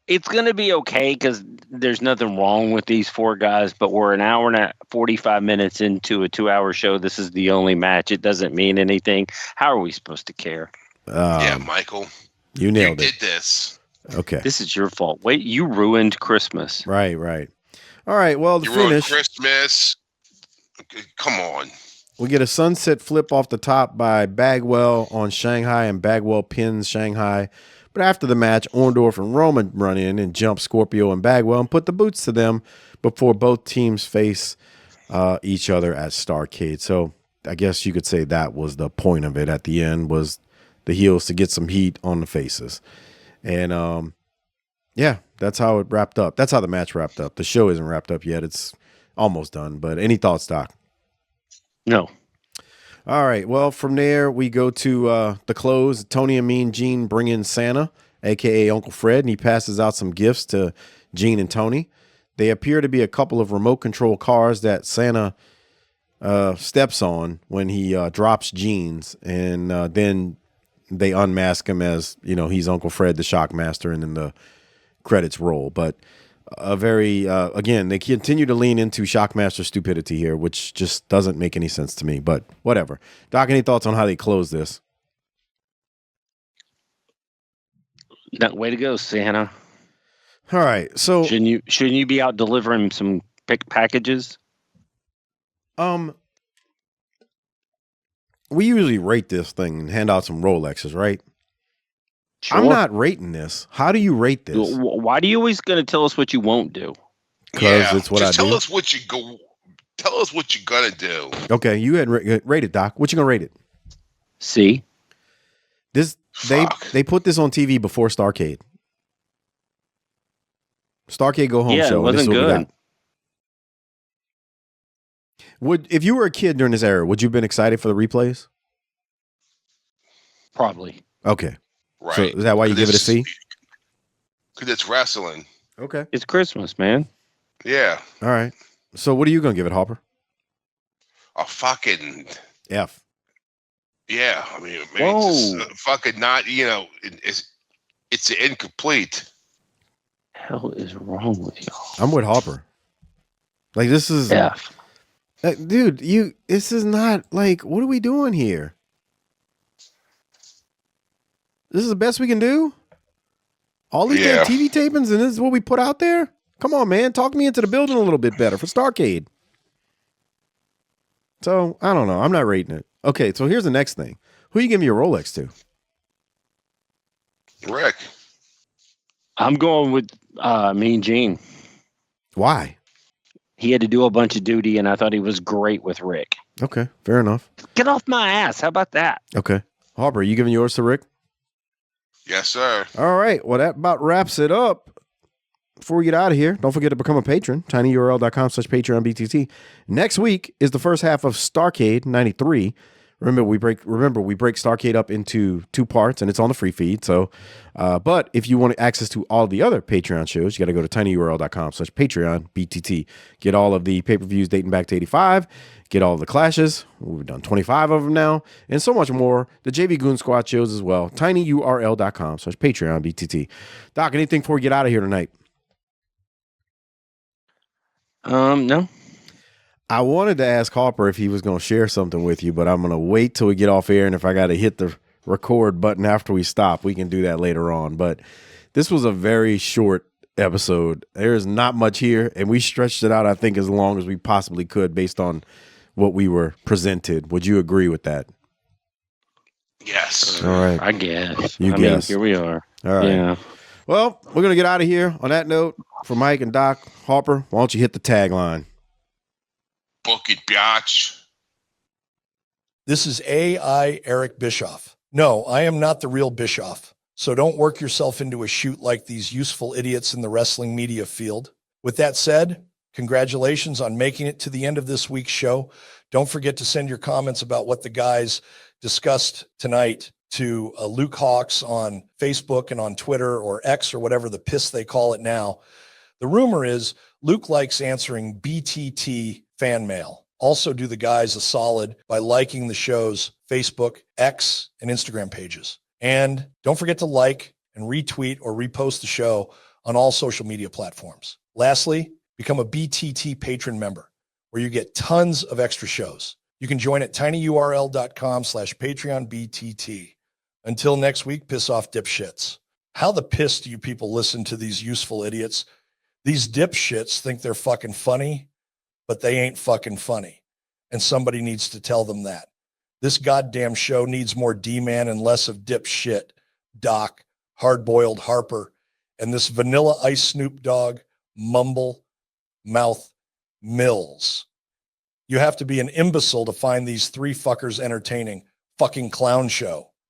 H: It's going to be okay because there's nothing wrong with these four guys, but we're an hour and 45 minutes into a 2-hour show. This is the only match. It doesn't mean anything. How are we supposed to care?
G: Yeah, Michael.
F: You nailed it.
G: Did this.
F: Okay.
H: This is your fault. Wait, you ruined Christmas.
F: Right. All right, well, the
G: You ruined
F: finish.
G: Christmas. Come on.
F: We get a sunset flip off the top by Bagwell on Shanghai, and Bagwell pins Shanghai. But after the match, Orndorff and Roman run in and jump Scorpio and Bagwell and put the boots to them before both teams face each other at Starrcade. So I guess you could say that was the point of it at the end, was the heels to get some heat on the faces. And yeah, that's how it wrapped up. That's how the match wrapped up. The show isn't wrapped up yet. It's almost done. But any thoughts, Doc?
H: No.
F: All right. Well, from there, we go to the close. Tony and Mean Gene bring in Santa, a.k.a. Uncle Fred, and he passes out some gifts to Gene and Tony. They appear to be a couple of remote control cars that Santa steps on when he drops Gene's, and then they unmask him as, he's Uncle Fred, the Shockmaster, and then the credits roll. But a very, again, they continue to lean into Shockmaster stupidity here, which just doesn't make any sense to me, but whatever. Doc, any thoughts on how they close this?
H: Way to go, Santa.
F: All right, so
H: shouldn't you be out delivering some packages?
F: We usually rate this thing and hand out some Rolexes, right?
H: Sure.
F: I'm not rating this. How do you rate this?
H: Why do you always going to tell us what you won't do?
F: Because it's what I do.
G: Tell us what you're gonna do.
F: Okay, you had rate it, Doc. What you gonna rate it?
H: C.
F: They put this on TV before Starrcade. Starrcade Go Home show.
H: It wasn't good.
F: If you were a kid during this era, would you have been excited for the replays?
H: Probably.
F: Okay.
G: Right.
F: So is that why you give it a C?
G: Because it's wrestling.
F: Okay.
H: It's Christmas, man.
G: Yeah.
F: All right. So what are you going to give it, Harper?
G: A fucking
F: F.
G: Yeah. I mean it's just fucking not, it's incomplete.
H: Hell is wrong with y'all?
F: I'm with Harper. Like, this is...
H: F.
F: Dude, this is not, like, what are we doing here? This is the best we can do? All these damn TV tapings, and this is what we put out there? Come on, man. Talk me into the building a little bit better for Starrcade. So, I don't know. I'm not rating it. Okay, so here's the next thing. Who you giving your Rolex to?
G: Rick.
H: I'm going with Mean Gene.
F: Why?
H: He had to do a bunch of duty, and I thought he was great with Rick.
F: Okay, fair enough.
H: Get off my ass. How about that?
F: Okay. Harper, you giving yours to Rick?
G: Yes, sir.
F: All right. Well, that about wraps it up. Before we get out of here, don't forget to become a patron, tinyurl.com/PatreonBTT. Next week is the first half of Starrcade 93. Remember, we break Starrcade up into 2 parts, and it's on the free feed. So, but if you want access to all the other Patreon shows, you got to go to tinyurl.com/PatreonBTT. Get all of the pay-per-views dating back to 85. Get all of the clashes. We've done 25 of them now, and so much more. The JV Goon Squad shows as well. tinyurl.com/PatreonBTT. Doc, anything before we get out of here tonight?
H: No.
F: I wanted to ask Harper if he was going to share something with you, but I'm going to wait till we get off air, and if I got to hit the record button after we stop, we can do that later on. But this was a very short episode. There's not much here, and we stretched it out, I think, as long as we possibly could based on what we were presented. Would you agree with that?
G: Yes.
F: All right.
H: I guess.
F: You guess.
H: Here we are.
F: All right.
H: Yeah.
F: Well, we're going to get out of here. On that note, for Mike and Doc, Harper, why don't you hit the tagline?
G: Book it, biatch.
B: This is AI Eric Bischoff. No, I am not the real Bischoff. So don't work yourself into a shoot like these useful idiots in the wrestling media field. With that said, congratulations on making it to the end of this week's show. Don't forget to send your comments about what the guys discussed tonight to Luke Hawks on Facebook and on Twitter or X or whatever the piss they call it now. The rumor is Luke likes answering BTT fan mail. Also do the guys a solid by liking the show's Facebook, X, and Instagram pages. And don't forget to like and retweet or repost the show on all social media platforms. Lastly, become a BTT patron member where you get tons of extra shows. You can join at tinyurl.com/PatreonBTT. Until next week, piss off dipshits. How the piss do you people listen to these useful idiots? These dipshits think they're fucking funny, but they ain't fucking funny. And somebody needs to tell them that. This goddamn show needs more Dman and less of dipshit, Doc, hard-boiled Harper, and this vanilla ice Snoop Dogg, mumble, mouth, Mills. You have to be an imbecile to find these three fuckers entertaining. Fucking clown show.